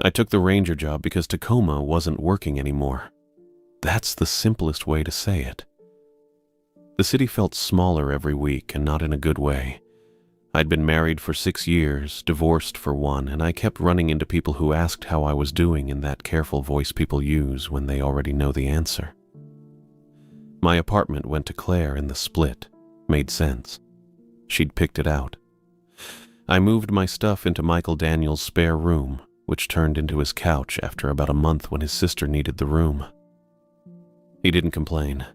I took the ranger job because Tacoma wasn't working anymore. That's the simplest way to say it. The city felt smaller every week, and not in a good way. I'd been married for 6 years, divorced for 1, and I kept running into people who asked how I was doing in that careful voice people use when they already know the answer. My apartment went to Claire in the split. Made sense. She'd picked it out. I moved my stuff into Michael Daniels' spare room, which turned into his couch after about a month when his sister needed the room. He didn't complain.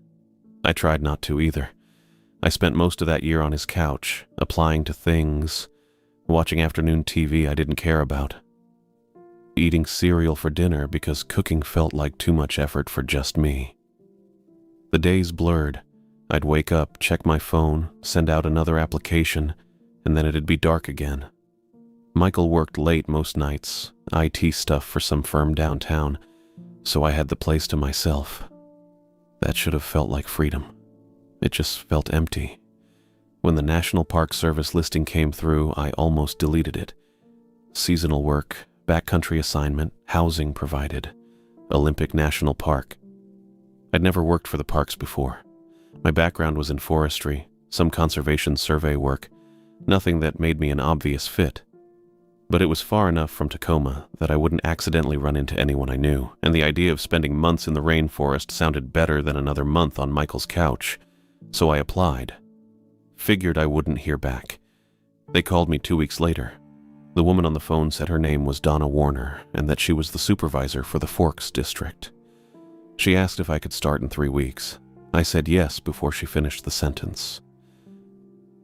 I tried not to either. I spent most of that year on his couch, applying to things, watching afternoon TV I didn't care about, eating cereal for dinner because cooking felt like too much effort for just me. The days blurred. I'd wake up, check my phone, send out another application, and then it'd be dark again. Michael worked late most nights, IT stuff for some firm downtown, so I had the place to myself. That should have felt like freedom. It just felt empty. When the National Park Service listing came through, I almost deleted it. Seasonal work, backcountry assignment, housing provided, Olympic National Park. I'd never worked for the parks before. My background was in forestry, some conservation survey work, nothing that made me an obvious fit. But it was far enough from Tacoma that I wouldn't accidentally run into anyone I knew, and the idea of spending months in the rainforest sounded better than another month on Michael's couch. So I applied. Figured I wouldn't hear back. They called me 2 weeks later. The woman on the phone said her name was Donna Warner and that she was the supervisor for the Forks district. She asked if I could start in 3 weeks. I said yes before she finished the sentence.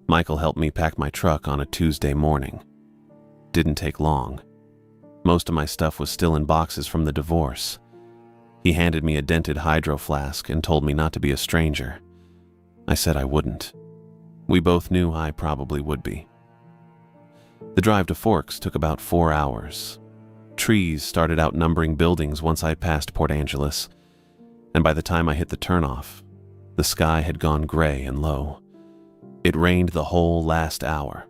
Michael helped me pack my truck on a Tuesday morning. Didn't take long. Most of my stuff was still in boxes from the divorce. He handed me a dented hydro flask and told me not to be a stranger. I said I wouldn't. We both knew I probably would be. The drive to Forks took about 4 hours. Trees started outnumbering buildings once I passed Port Angeles, and by the time I hit the turnoff, the sky had gone gray and low. It rained the whole last hour.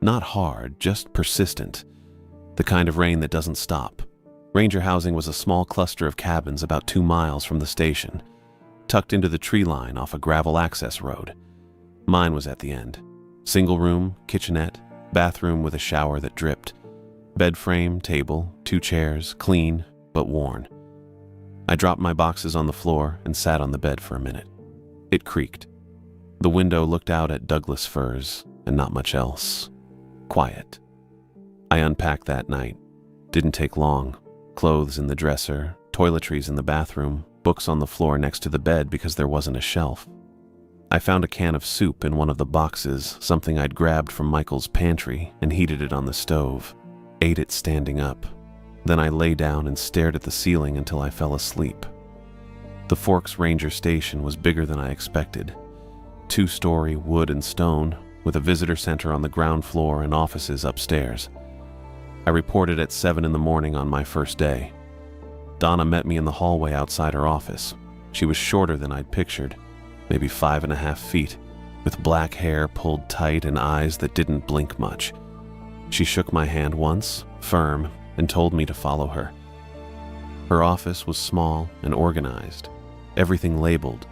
Not hard, just persistent. The kind of rain that doesn't stop. Ranger housing was a small cluster of cabins about 2 miles from the station, tucked into the tree line off a gravel access road. Mine was at the end. Single room, kitchenette, bathroom with a shower that dripped. Bed frame, table, 2 chairs, clean, but worn. I dropped my boxes on the floor and sat on the bed for a minute. It creaked. The window looked out at Douglas firs and not much else. Quiet. I unpacked that night. Didn't take long. Clothes in the dresser, toiletries in the bathroom, books on the floor next to the bed because there wasn't a shelf. I found a can of soup in one of the boxes, something I'd grabbed from Michael's pantry, and heated it on the stove. Ate it standing up. Then I lay down and stared at the ceiling until I fell asleep. The Forks Ranger Station was bigger than I expected. 2-story wood and stone, with a visitor center on the ground floor and offices upstairs. I reported at 7 in the morning on my first day. Donna met me in the hallway outside her office. She was shorter than I'd pictured, maybe 5.5 feet, with black hair pulled tight and eyes that didn't blink much. She shook my hand once, firm, and told me to follow her. Her office was small and organized, everything labeled.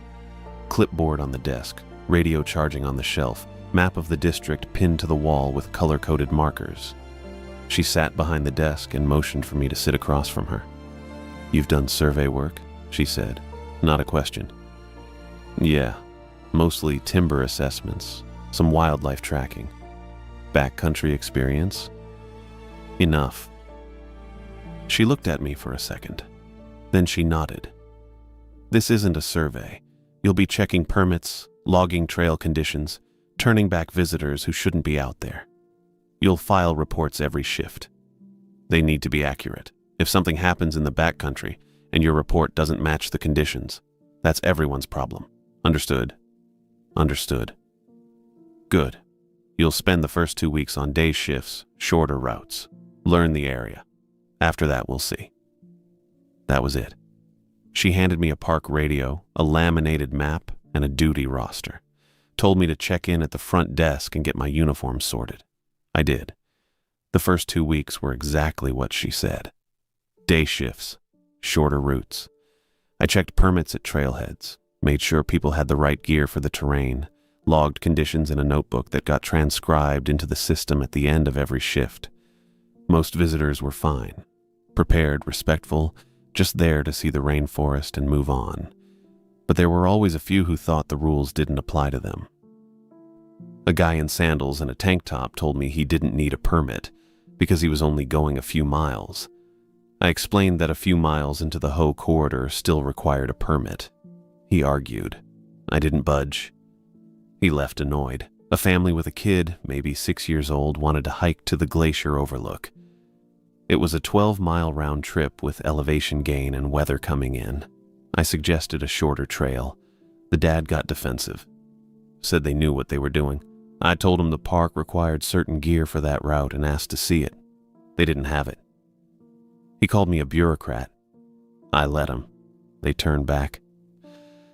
Clipboard on the desk, radio charging on the shelf, map of the district pinned to the wall with color-coded markers. She sat behind the desk and motioned for me to sit across from her. "You've done survey work?" she said, not a question. "Yeah, mostly timber assessments, some wildlife tracking. Backcountry experience?" "Enough." She looked at me for a second. Then she nodded. "This isn't a survey. You'll be checking permits, logging trail conditions, turning back visitors who shouldn't be out there. You'll file reports every shift. They need to be accurate. If something happens in the backcountry and your report doesn't match the conditions, that's everyone's problem. Understood?" "Understood." "Good. You'll spend the first 2 weeks on day shifts, shorter routes. Learn the area. After that, we'll see." That was it. She handed me a park radio, a laminated map, and a duty roster. Told me to check in at the front desk and get my uniform sorted. I did. The first 2 weeks were exactly what she said. Day shifts, shorter routes. I checked permits at trailheads, made sure people had the right gear for the terrain, logged conditions in a notebook that got transcribed into the system at the end of every shift. Most visitors were fine, prepared, respectful, just there to see the rainforest and move on. But there were always a few who thought the rules didn't apply to them. A guy in sandals and a tank top told me he didn't need a permit because he was only going a few miles. I explained that a few miles into the Ho corridor still required a permit. He argued. I didn't budge. He left annoyed. A family with a kid, maybe 6 years old, wanted to hike to the glacier overlook. It was a 12-mile round trip with elevation gain and weather coming in. I suggested a shorter trail. The dad got defensive. Said they knew what they were doing. I told him the park required certain gear for that route and asked to see it. They didn't have it. He called me a bureaucrat. I let him. They turned back.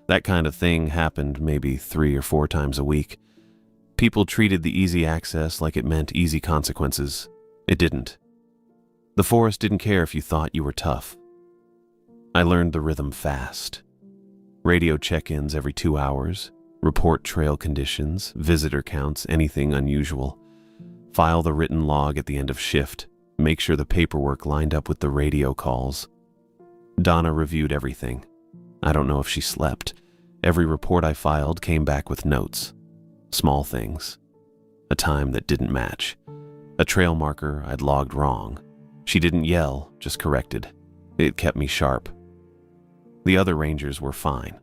That kind of thing happened maybe 3 or 4 times a week. People treated the easy access like it meant easy consequences. It didn't. The forest didn't care if you thought you were tough. I learned the rhythm fast. Radio check-ins every 2 hours, report trail conditions, visitor counts, anything unusual. File the written log at the end of shift. Make sure the paperwork lined up with the radio calls. Donna reviewed everything. I don't know if she slept. Every report I filed came back with notes. Small things. A time that didn't match. A trail marker I'd logged wrong. She didn't yell, just corrected. It kept me sharp. The other rangers were fine.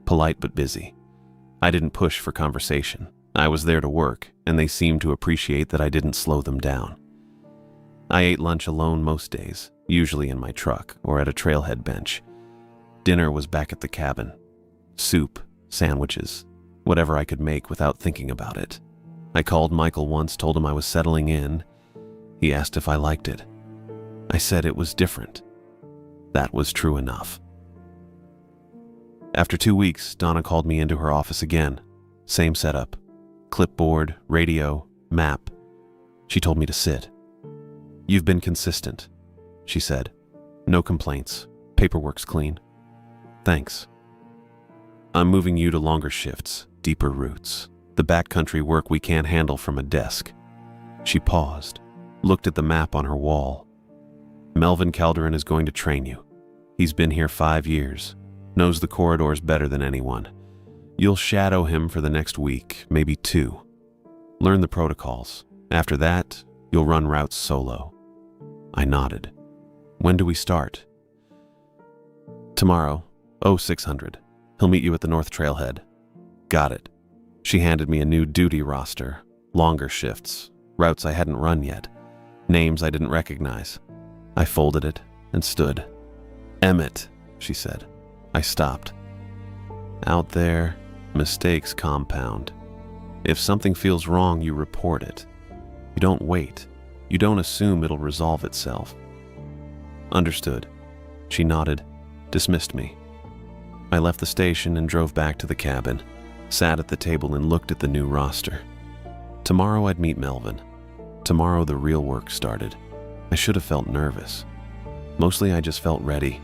Polite but busy. I didn't push for conversation. I was there to work, and they seemed to appreciate that I didn't slow them down. I ate lunch alone most days, usually in my truck or at a trailhead bench. Dinner was back at the cabin. Soup, sandwiches, whatever I could make without thinking about it. I called Michael once, told him I was settling in. He asked if I liked it. I said it was different. That was true enough. After 2 weeks, Donna called me into her office again. Same setup. Clipboard, radio, map. She told me to sit. "You've been consistent," she said. "No complaints. Paperwork's clean. Thanks. I'm moving you to longer shifts, deeper routes. The backcountry work we can't handle from a desk." She paused, looked at the map on her wall. "Melvin Calderon is going to train you. He's been here 5 years, knows the corridors better than anyone. You'll shadow him for the next week, maybe 2. Learn the protocols. After that, you'll run routes solo." I nodded. "When do we start?" "Tomorrow, 0600. He'll meet you at the North Trailhead." "Got it." She handed me a new duty roster, longer shifts, routes I hadn't run yet, names I didn't recognize. I folded it and stood. "Emmett," she said. I stopped. "Out there, mistakes compound. If something feels wrong, you report it. You don't wait. You don't assume it'll resolve itself." "Understood." She nodded, dismissed me. I left the station and drove back to the cabin, sat at the table and looked at the new roster. Tomorrow I'd meet Melvin. Tomorrow the real work started. I should have felt nervous. Mostly I just felt ready.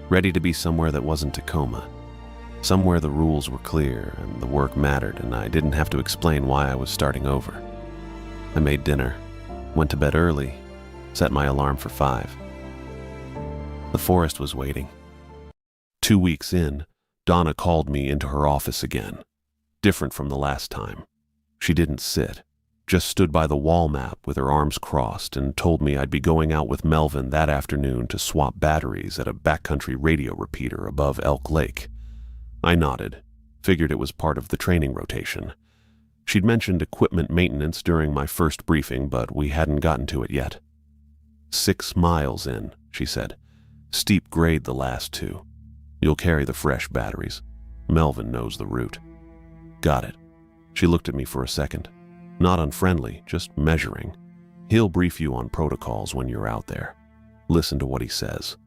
Ready to be somewhere that wasn't Tacoma. Somewhere the rules were clear and the work mattered and I didn't have to explain why I was starting over. I made dinner, went to bed early, set my alarm for 5. The forest was waiting. 2 weeks in, Donna called me into her office again. Different from the last time. She didn't sit, just stood by the wall map with her arms crossed and told me I'd be going out with Melvin that afternoon to swap batteries at a backcountry radio repeater above Elk Lake. I nodded, figured it was part of the training rotation. She'd mentioned equipment maintenance during my first briefing, but we hadn't gotten to it yet. 6 miles in, she said. Steep grade the last 2. You'll carry the fresh batteries. Melvin knows the route. Got it. She looked at me for a second. Not unfriendly, just measuring. He'll brief you on protocols when you're out there. Listen to what he says.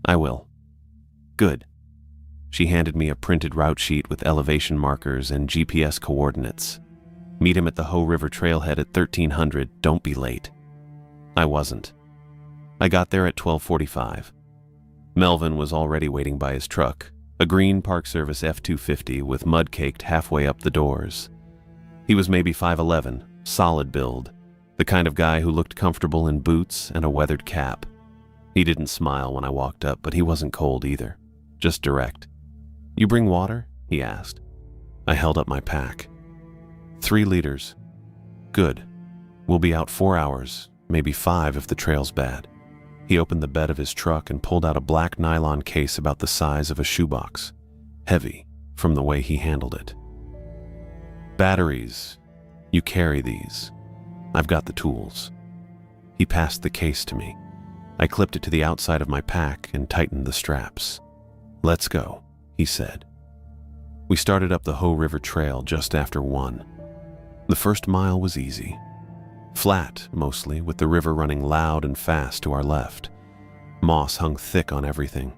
I will. Good. She handed me a printed route sheet with elevation markers and GPS coordinates. Meet him at the Ho River Trailhead at 1300. Don't be late. I wasn't. I got there at 12:45. Melvin was already waiting by his truck, a green Park Service F-250 with mud caked halfway up the doors. He was maybe 5'11", solid build, the kind of guy who looked comfortable in boots and a weathered cap. He didn't smile when I walked up, but he wasn't cold either, just direct. "You bring water?" he asked. I held up my pack. 3 liters. "Good. We'll be out 4 hours, maybe 5 if the trail's bad." He opened the bed of his truck and pulled out a black nylon case about the size of a shoebox, heavy from the way he handled it. "Batteries. You carry these. I've got the tools." He passed the case to me. I clipped it to the outside of my pack and tightened the straps. "Let's go," he said. We started up the Hoh River Trail just after 1. The first mile was easy. Flat, mostly, with the river running loud and fast to our left. Moss hung thick on everything.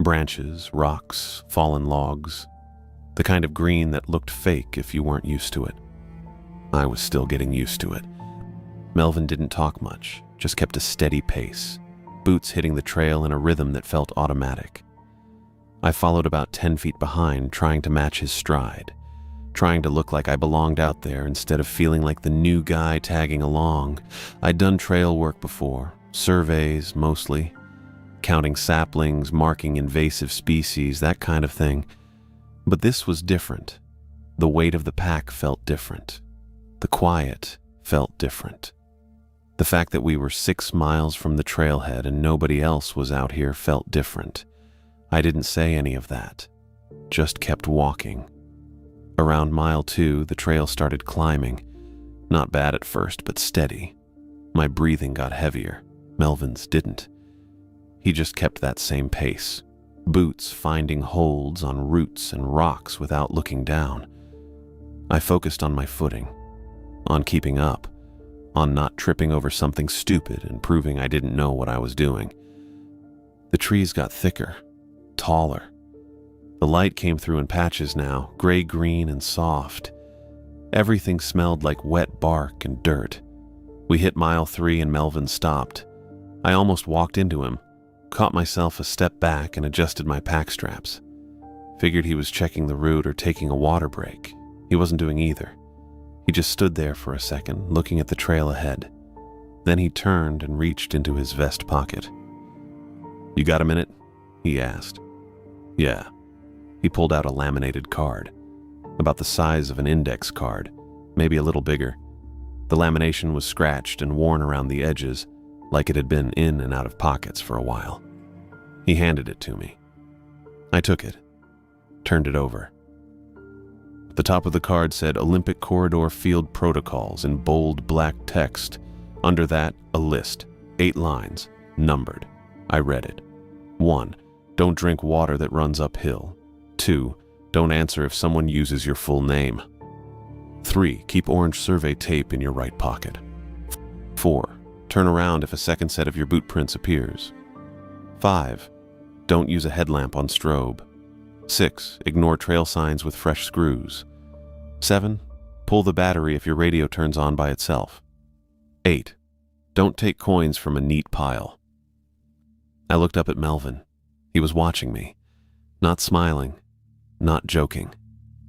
Branches, rocks, fallen logs. The kind of green that looked fake if you weren't used to it. I was still getting used to it. Melvin didn't talk much, just kept a steady pace, boots hitting the trail in a rhythm that felt automatic. I followed about 10 feet behind, trying to match his stride, trying to look like I belonged out there instead of feeling like the new guy tagging along. I'd done trail work before, surveys mostly, counting saplings, marking invasive species, that kind of thing. But this was different. The weight of the pack felt different. The quiet felt different. The fact that we were 6 miles from the trailhead and nobody else was out here felt different. I didn't say any of that, just kept walking. Around mile 2, the trail started climbing. Not bad at first, but steady. My breathing got heavier. Melvin's didn't. He just kept that same pace. Boots finding holds on roots and rocks without looking down. I focused on my footing, on keeping up, on not tripping over something stupid and proving I didn't know what I was doing. The trees got thicker, taller. The light came through in patches now, gray-green and soft. Everything smelled like wet bark and dirt. We hit mile 3 and Melvin stopped. I almost walked into him, caught myself a step back and adjusted my pack straps. Figured he was checking the route or taking a water break. He wasn't doing either. He just stood there for a second, looking at the trail ahead. Then he turned and reached into his vest pocket. "You got a minute?" he asked. "Yeah." He pulled out a laminated card, about the size of an index card, maybe a little bigger. The lamination was scratched and worn around the edges, like it had been in and out of pockets for a while. He handed it to me. I took it, turned it over. The top of the card said Olympic Corridor Field Protocols in bold black text. Under that, a list, 8 lines, numbered. I read it. 1. Don't drink water that runs uphill. 2. Don't answer if someone uses your full name. 3. Keep orange survey tape in your right pocket. 4. Turn around if a second set of your boot prints appears. 5. Don't use a headlamp on strobe. 6. Ignore trail signs with fresh screws. 7. Pull the battery if your radio turns on by itself. 8. Don't take coins from a neat pile. I looked up at Melvin. He was watching me, not smiling, not joking.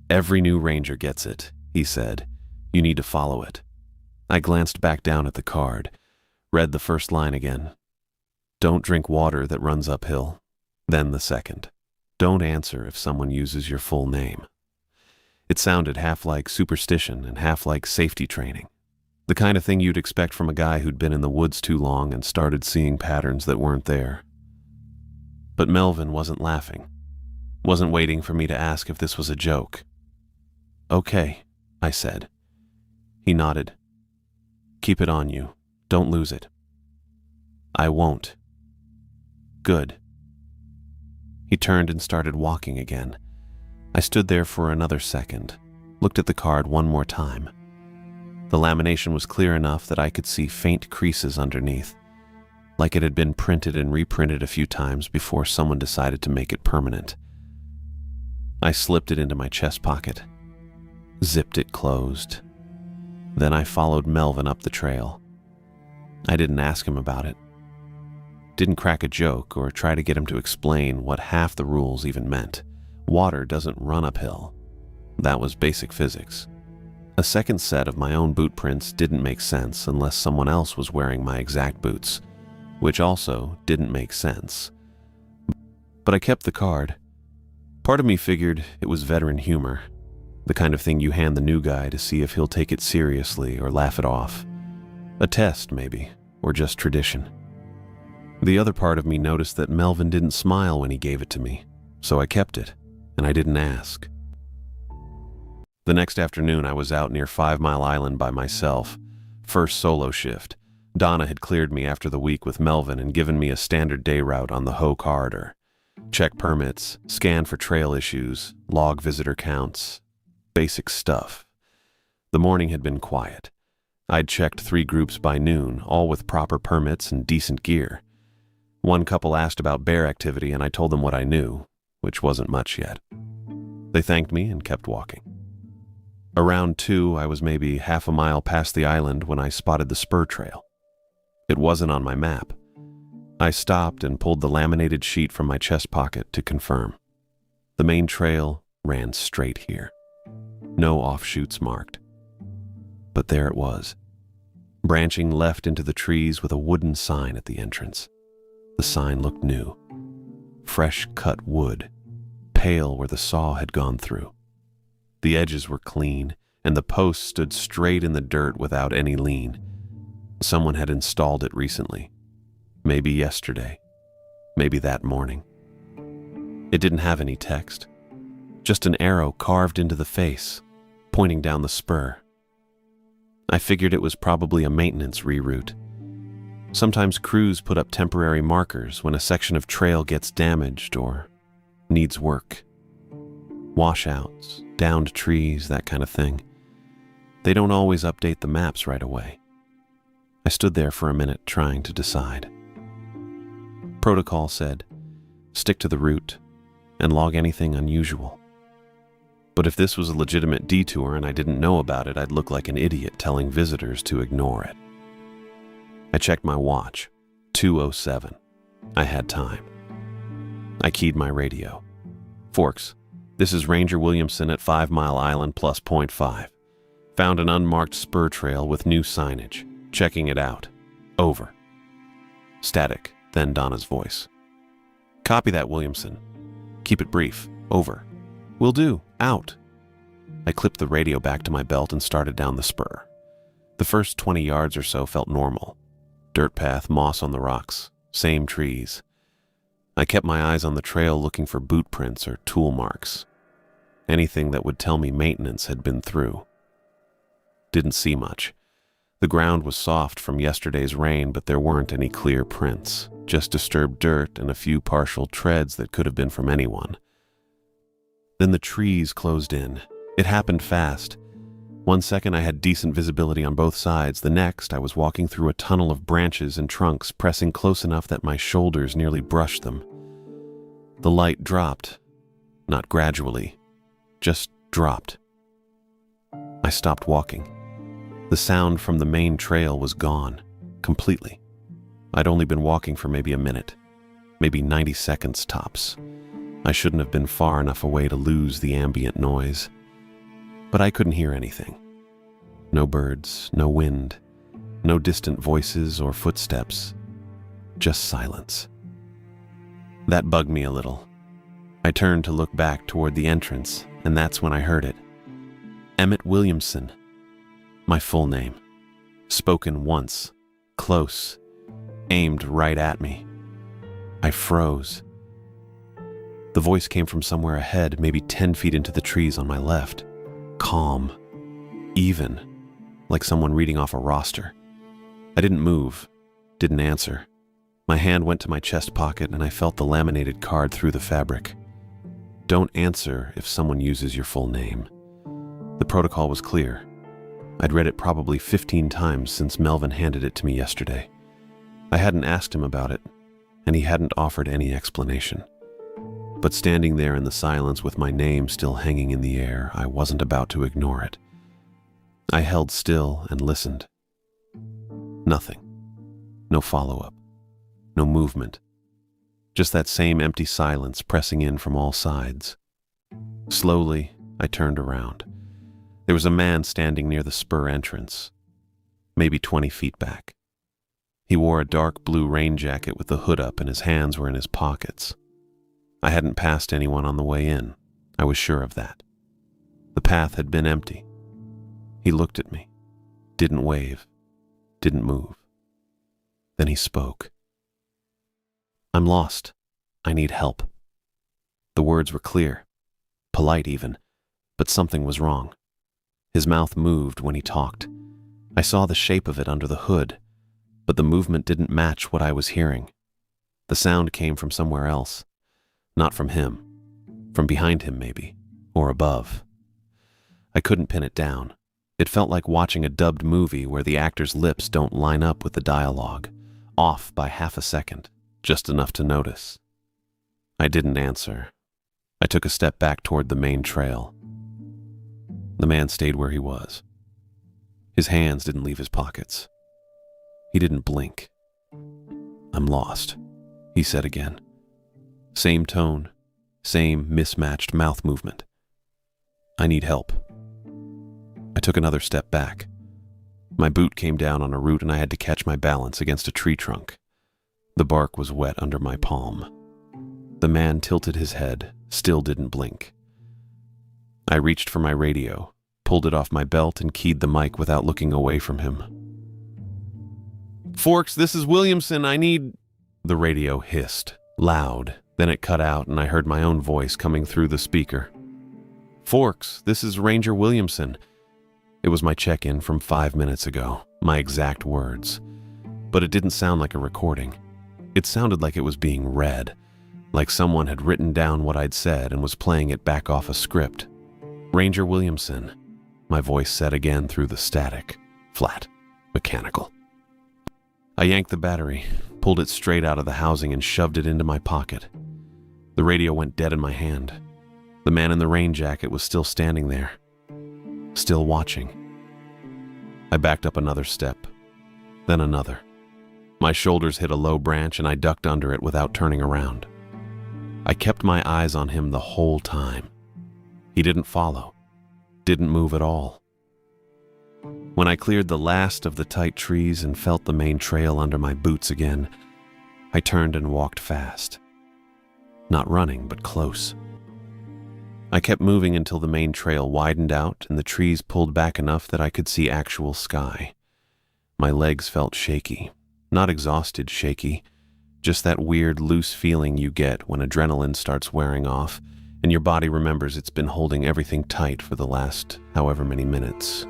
"Every new ranger gets it," he said. "You need to follow it." I glanced back down at the card, read the first line again. "Don't drink water that runs uphill." Then the second. "Don't answer if someone uses your full name." It sounded half like superstition and half like safety training. The kind of thing you'd expect from a guy who'd been in the woods too long and started seeing patterns that weren't there. But Melvin wasn't laughing. Wasn't waiting for me to ask if this was a joke. "Okay," I said. He nodded. "Keep it on you. Don't lose it." "I won't." "Good." He turned and started walking again. I stood there for another second, looked at the card one more time. The lamination was clear enough that I could see faint creases underneath, like it had been printed and reprinted a few times before someone decided to make it permanent. I slipped it into my chest pocket, zipped it closed. Then I followed Melvin up the trail. I didn't ask him about it. Didn't crack a joke or try to get him to explain what half the rules even meant. Water doesn't run uphill. That was basic physics. A second set of my own boot prints didn't make sense unless someone else was wearing my exact boots, which also didn't make sense. But I kept the card. Part of me figured it was veteran humor, the kind of thing you hand the new guy to see if he'll take it seriously or laugh it off. A test, maybe, or just tradition. The other part of me noticed that Melvin didn't smile when he gave it to me, so I kept it, and I didn't ask. The next afternoon, I was out near 5 Mile Island by myself. First solo shift. Donna had cleared me after the week with Melvin and given me a standard day route on the Ho corridor. Check permits, scan for trail issues, log visitor counts. Basic stuff. The morning had been quiet. I'd checked 3 groups by noon, all with proper permits and decent gear. One couple asked about bear activity and I told them what I knew, which wasn't much yet. They thanked me and kept walking. Around 2, I was maybe half a mile past the island when I spotted the spur trail. It wasn't on my map. I stopped and pulled the laminated sheet from my chest pocket to confirm. The main trail ran straight here. No offshoots marked. But there it was, branching left into the trees with a wooden sign at the entrance. The sign looked new. Fresh cut wood, pale where the saw had gone through. The edges were clean, and the post stood straight in the dirt without any lean. Someone had installed it recently. Maybe yesterday. Maybe that morning. It didn't have any text. Just an arrow carved into the face, pointing down the spur. I figured it was probably a maintenance reroute. Sometimes crews put up temporary markers when a section of trail gets damaged or needs work. Washouts, downed trees, that kind of thing. They don't always update the maps right away. I stood there for a minute trying to decide. Protocol said, stick to the route and log anything unusual. But if this was a legitimate detour and I didn't know about it, I'd look like an idiot telling visitors to ignore it. I checked my watch, 2:07. I had time. I keyed my radio. Forks. This is Ranger Williamson at 5 Mile Island plus .5. Found an unmarked spur trail with new signage. Checking it out. Over. Static, then Donna's voice. Copy that, Williamson. Keep it brief. Over. Will do. Out. I clipped the radio back to my belt and started down the spur. The first 20 yards or so felt normal. Dirt path, moss on the rocks, same trees. I kept my eyes on the trail looking for boot prints or tool marks. Anything that would tell me maintenance had been through. Didn't see much. The ground was soft from yesterday's rain, but there weren't any clear prints, just disturbed dirt and a few partial treads that could have been from anyone. Then the trees closed in. It happened fast. One second I had decent visibility on both sides. The next I was walking through a tunnel of branches and trunks, pressing close enough that my shoulders nearly brushed them. The light dropped. Not gradually. Just dropped. I stopped walking. The sound from the main trail was gone. Completely. I'd only been walking for maybe a minute. Maybe 90 seconds tops. I shouldn't have been far enough away to lose the ambient noise. But I couldn't hear anything. No birds, no wind, no distant voices or footsteps. Just silence. That bugged me a little. I turned to look back toward the entrance, and that's when I heard it. Emmett Williamson. My full name. Spoken once. Close. Aimed right at me. I froze. The voice came from somewhere ahead, maybe 10 feet into the trees on my left. Calm. Even. Like someone reading off a roster. I didn't move. Didn't answer. My hand went to my chest pocket and I felt the laminated card through the fabric. Don't answer if someone uses your full name. The protocol was clear. I'd read it probably 15 times since Melvin handed it to me yesterday. I hadn't asked him about it, and he hadn't offered any explanation. But standing there in the silence with my name still hanging in the air, I wasn't about to ignore it. I held still and listened. Nothing. No follow-up. No movement. Just that same empty silence pressing in from all sides. Slowly, I turned around. There was a man standing near the spur entrance, maybe 20 feet back. He wore a dark blue rain jacket with the hood up and his hands were in his pockets. I hadn't passed anyone on the way in. I was sure of that. The path had been empty. He looked at me, didn't wave, didn't move. Then he spoke. "I'm lost. I need help." The words were clear, polite even, but something was wrong. His mouth moved when he talked. I saw the shape of it under the hood, but the movement didn't match what I was hearing. The sound came from somewhere else, not from him. From behind him, maybe, or above. I couldn't pin it down. It felt like watching a dubbed movie where the actor's lips don't line up with the dialogue, off by half a second, just enough to notice. I didn't answer. I took a step back toward the main trail. The man stayed where he was. His hands didn't leave his pockets. He didn't blink. "I'm lost," he said again. Same tone, same mismatched mouth movement. "I need help." I took another step back. My boot came down on a root and I had to catch my balance against a tree trunk. The bark was wet under my palm. The man tilted his head, still didn't blink. I reached for my radio, pulled it off my belt and keyed the mic without looking away from him. "Forks, this is Williamson, I need..." The radio hissed, loud. Then it cut out and I heard my own voice coming through the speaker. "Forks, this is Ranger Williamson." It was my check-in from 5 minutes ago, my exact words. But it didn't sound like a recording. It sounded like it was being read, like someone had written down what I'd said and was playing it back off a script. "Ranger Williamson," my voice said again through the static, flat, mechanical. I yanked the battery, pulled it straight out of the housing and shoved it into my pocket. The radio went dead in my hand. The man in the rain jacket was still standing there, still watching. I backed up another step, then another. My shoulders hit a low branch and I ducked under it without turning around. I kept my eyes on him the whole time. He didn't follow, didn't move at all. When I cleared the last of the tight trees and felt the main trail under my boots again, I turned and walked fast. Not running, but close. I kept moving until the main trail widened out and the trees pulled back enough that I could see actual sky. My legs felt shaky, not exhausted shaky, just that weird loose feeling you get when adrenaline starts wearing off and your body remembers it's been holding everything tight for the last however many minutes.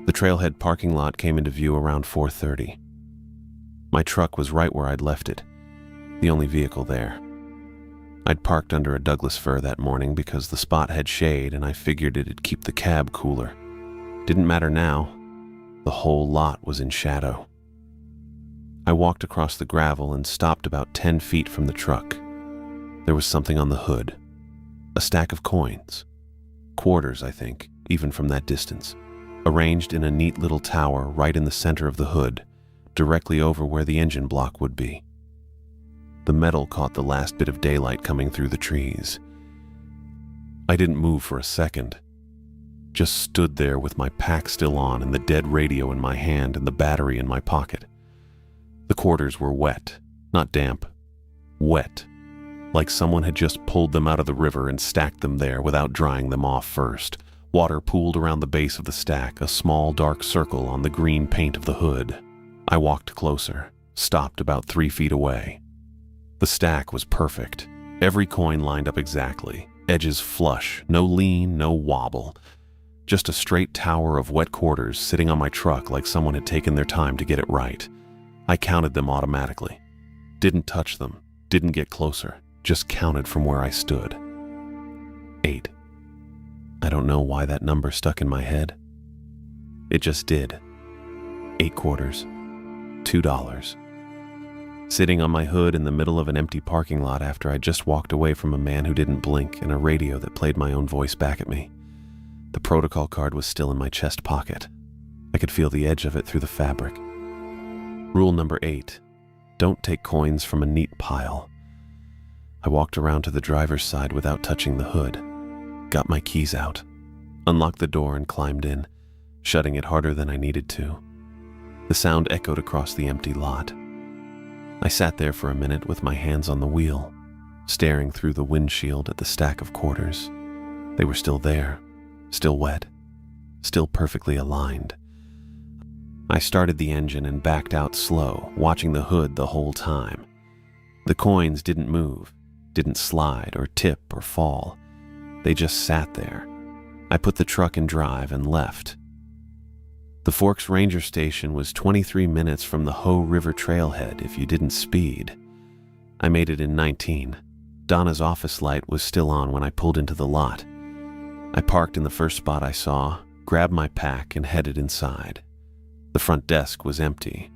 The trailhead parking lot came into view around 4:30. My truck was right where I'd left it, the only vehicle there. I'd parked under a Douglas fir that morning because the spot had shade and I figured it'd keep the cab cooler. Didn't matter now. The whole lot was in shadow. I walked across the gravel and stopped about 10 feet from the truck. There was something on the hood. A stack of coins. Quarters, I think, even from that distance. Arranged in a neat little tower right in the center of the hood, directly over where the engine block would be. The metal caught the last bit of daylight coming through the trees. I didn't move for a second. Just stood there with my pack still on and the dead radio in my hand and the battery in my pocket. The quarters were wet, not damp. Wet. Like someone had just pulled them out of the river and stacked them there without drying them off first. Water pooled around the base of the stack, a small dark circle on the green paint of the hood. I walked closer, stopped about 3 feet away. The stack was perfect. Every coin lined up exactly, edges flush, no lean, no wobble. Just a straight tower of wet quarters sitting on my truck like someone had taken their time to get it right. I counted them automatically. Didn't touch them, didn't get closer, just counted from where I stood. 8. I don't know why that number stuck in my head. It just did. 8 quarters. $2. Sitting on my hood in the middle of an empty parking lot after I just walked away from a man who didn't blink and a radio that played my own voice back at me. The protocol card was still in my chest pocket. I could feel the edge of it through the fabric. Rule number 8. Don't take coins from a neat pile. I walked around to the driver's side without touching the hood, got my keys out, unlocked the door and climbed in, shutting it harder than I needed to. The sound echoed across the empty lot. I sat there for a minute with my hands on the wheel, staring through the windshield at the stack of quarters. They were still there, still wet, still perfectly aligned. I started the engine and backed out slow, watching the hood the whole time. The coins didn't move, didn't slide or tip or fall. They just sat there. I put the truck in drive and left. The Forks Ranger Station was 23 minutes from the Hoh River trailhead if you didn't speed. I made it in 19. Donna's office light was still on when I pulled into the lot. I parked in the first spot I saw, grabbed my pack, and headed inside. The front desk was empty.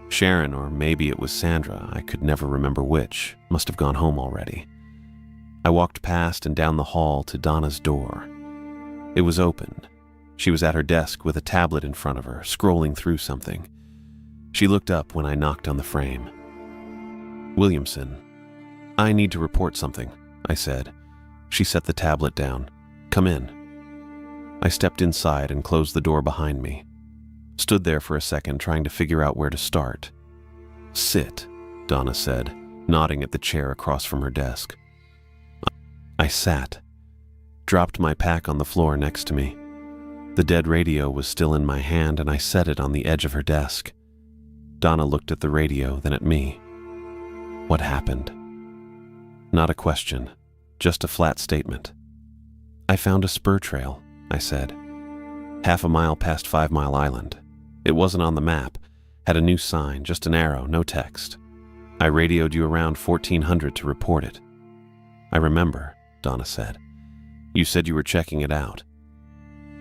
Sharon, or maybe it was Sandra, I could never remember which, must have gone home already. I walked past and down the hall to Donna's door. It was open. She was at her desk with a tablet in front of her, scrolling through something. She looked up when I knocked on the frame. "Williamson, I need to report something," I said. She set the tablet down. "Come in." I stepped inside and closed the door behind me. Stood there for a second trying to figure out where to start. "Sit," Donna said, nodding at the chair across from her desk. I sat, dropped my pack on the floor next to me. The dead radio was still in my hand and I set it on the edge of her desk. Donna looked at the radio, then at me. "What happened?" Not a question, just a flat statement. "I found a spur trail," I said. "Half a mile past 5 Mile Island. It wasn't on the map, had a new sign, just an arrow, no text. I radioed you around 1400 to report it." "I remember," Donna said. "You said you were checking it out."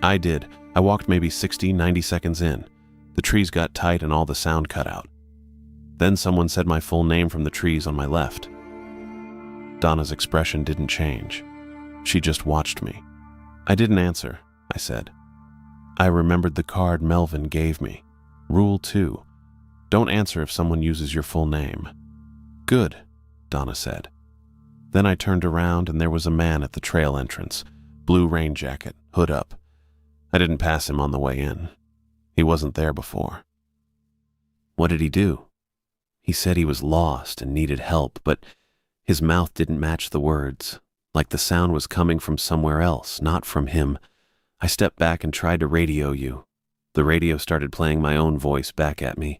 "I did. I walked maybe 60, 90 seconds in. The trees got tight and all the sound cut out. Then someone said my full name from the trees on my left." Donna's expression didn't change. She just watched me. "I didn't answer," I said. "I remembered the card Melvin gave me. Rule 2. Don't answer if someone uses your full name." "Good," Donna said. Then I turned around and there was a man at the trail entrance, blue rain jacket, hood up. I didn't pass him on the way in. He wasn't there before. "What did he do?" "He said he was lost and needed help, but his mouth didn't match the words, like the sound was coming from somewhere else, not from him. I stepped back and tried to radio you. The radio started playing my own voice back at me,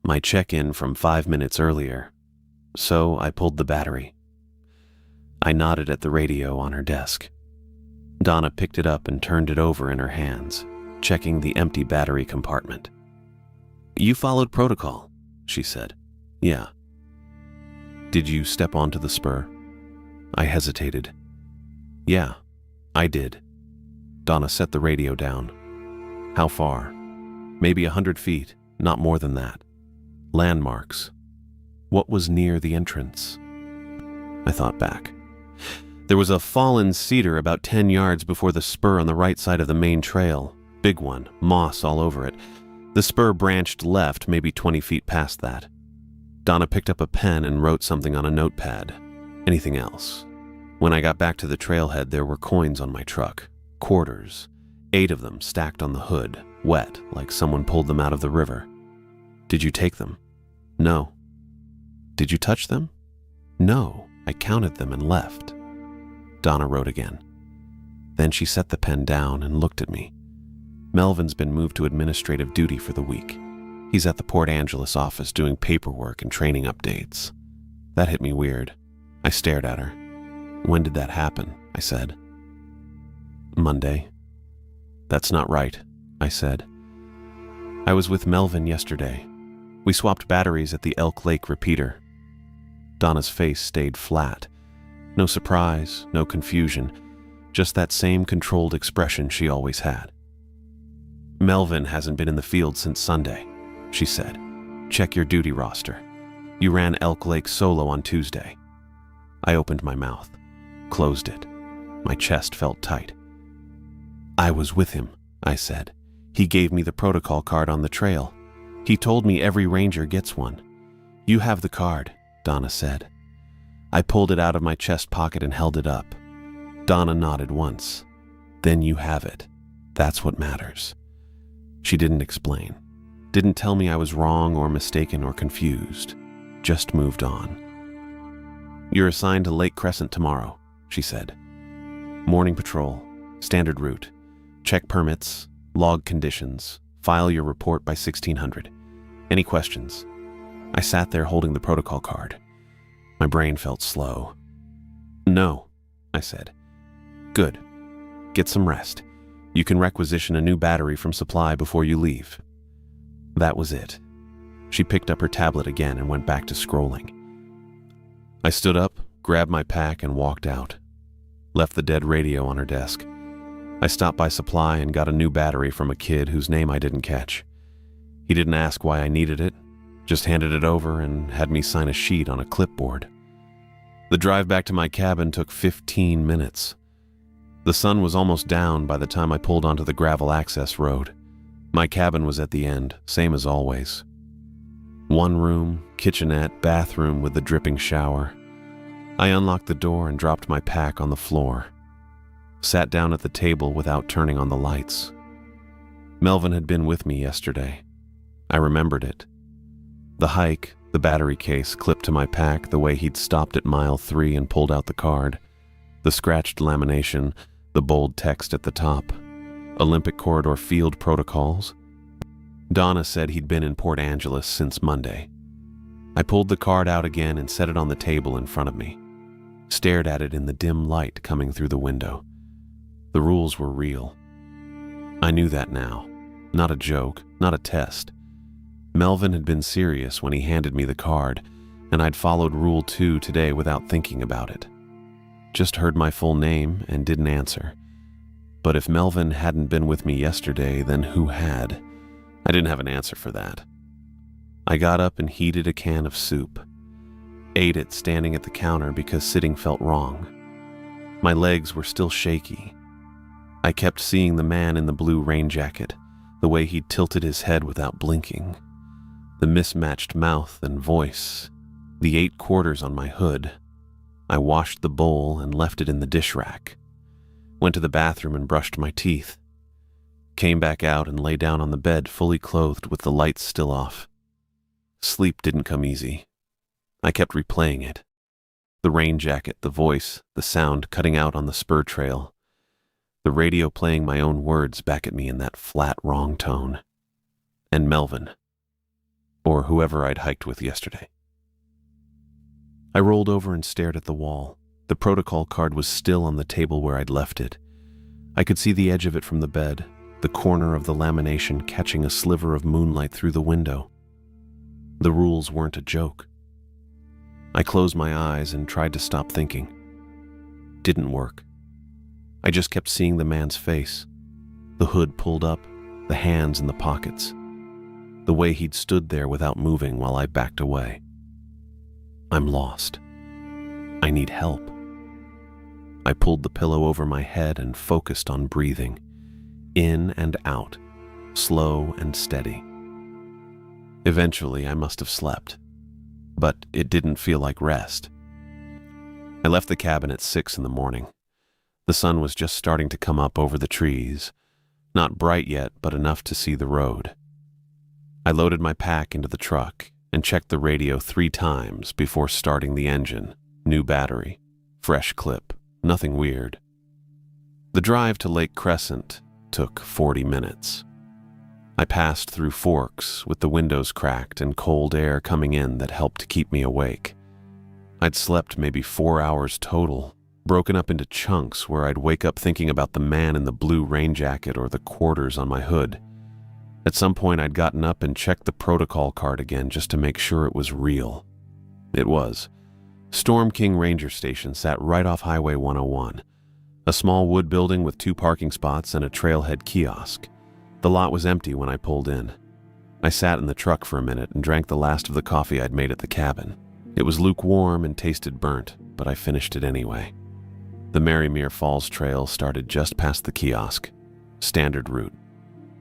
my check-in from 5 minutes earlier. So I pulled the battery." I nodded at the radio on her desk. Donna picked it up and turned it over in her hands, checking the empty battery compartment. "You followed protocol," she said. "Yeah." "Did you step onto the spur?" I hesitated. "Yeah, I did." Donna set the radio down. "How far?" "Maybe 100 feet, not more than that. Landmarks." "What was near the entrance?" I thought back. "There was a fallen cedar about 10 yards before the spur on the right side of the main trail. Big one, moss all over it. The spur branched left, maybe 20 feet past that." Donna picked up a pen and wrote something on a notepad. "Anything else?" "When I got back to the trailhead, there were coins on my truck. Quarters. 8 of them stacked on the hood, wet, like someone pulled them out of the river." "Did you take them?" "No." "Did you touch them?" "No. I counted them and left." Donna wrote again. Then she set the pen down and looked at me. "Melvin's been moved to administrative duty for the week. He's at the Port Angeles office doing paperwork and training updates." That hit me weird. I stared at her. "When did that happen?" I said. "Monday." "That's not right," I said. "I was with Melvin yesterday. We swapped batteries at the Elk Lake repeater." Donna's face stayed flat. No surprise, no confusion, just that same controlled expression she always had. "Melvin hasn't been in the field since Sunday," she said. "Check your duty roster. You ran Elk Lake solo on Tuesday." I opened my mouth, closed it. My chest felt tight. "I was with him," I said. "He gave me the protocol card on the trail. He told me every ranger gets one. "You have the card," Donna said. I pulled it out of my chest pocket and held it up. Donna nodded once. "Then you have it. That's what matters." She didn't explain. Didn't tell me I was wrong or mistaken or confused. Just moved on. "You're assigned to Lake Crescent tomorrow," she said. "Morning patrol, standard route. Check permits, log conditions, file your report by 1600. Any questions?" I sat there holding the protocol card. My brain felt slow. "No," I said. "Good. Get some rest. You can requisition a new battery from supply before you leave." That was it. She picked up her tablet again and went back to scrolling. I stood up, grabbed my pack, and walked out. Left the dead radio on her desk. I stopped by supply and got a new battery from a kid whose name I didn't catch. He didn't ask why I needed it, just handed it over and had me sign a sheet on a clipboard. The drive back to my cabin took 15 minutes. The sun was almost down by the time I pulled onto the gravel access road. My cabin was at the end, same as always. One room, kitchenette, bathroom with the dripping shower. I unlocked the door and dropped my pack on the floor. Sat down at the table without turning on the lights. Melvin had been with me yesterday. I remembered it. The hike, the battery case clipped to my pack the way he'd stopped at mile 3 and pulled out the card. The scratched lamination, the bold text at the top. Olympic Corridor Field Protocols. Donna said he'd been in Port Angeles since Monday. I pulled the card out again and set it on the table in front of me. Stared at it in the dim light coming through the window. The rules were real. I knew that now. Not a joke, not a test. Melvin had been serious when he handed me the card, and I'd followed Rule 2 today without thinking about it. Just heard my full name and didn't answer. But if Melvin hadn't been with me yesterday, then who had? I didn't have an answer for that. I got up and heated a can of soup. Ate it standing at the counter because sitting felt wrong. My legs were still shaky. I kept seeing the man in the blue rain jacket, the way he tilted his head without blinking. The mismatched mouth and voice, the 8 quarters on my hood. I washed the bowl and left it in the dish rack. Went to the bathroom and brushed my teeth. Came back out and lay down on the bed fully clothed with the lights still off. Sleep didn't come easy. I kept replaying it. The rain jacket, the voice, the sound cutting out on the spur trail. The radio playing my own words back at me in that flat, wrong tone. And Melvin. Or whoever I'd hiked with yesterday. I rolled over and stared at the wall. The protocol card was still on the table where I'd left it. I could see the edge of it from the bed, the corner of the lamination catching a sliver of moonlight through the window. The rules weren't a joke. I closed my eyes and tried to stop thinking. Didn't work. I just kept seeing the man's face, the hood pulled up, the hands in the pockets, the way he'd stood there without moving while I backed away. I'm lost. I need help. I pulled the pillow over my head and focused on breathing, in and out, slow and steady. Eventually, I must have slept, but it didn't feel like rest. I left the cabin at 6 in the morning. The sun was just starting to come up over the trees, not bright yet, but enough to see the road. I loaded my pack into the truck and checked the radio 3 times before starting the engine. New battery, fresh clip, nothing weird. The drive to Lake Crescent took 40 minutes. I passed through forks with the windows cracked and cold air coming in that helped keep me awake. I'd slept maybe 4 hours total, broken up into chunks where I'd wake up thinking about the man in the blue rain jacket or the quarters on my hood. At some point I'd gotten up and checked the protocol card again just to make sure it was real. It was. Storm King Ranger Station sat right off Highway 101, a small wood building with 2 parking spots and a trailhead kiosk. The lot was empty when I pulled in. I sat in the truck for a minute and drank the last of the coffee I'd made at the cabin. It was lukewarm and tasted burnt, but I finished it anyway. The Marymere Falls Trail started just past the kiosk. Standard route.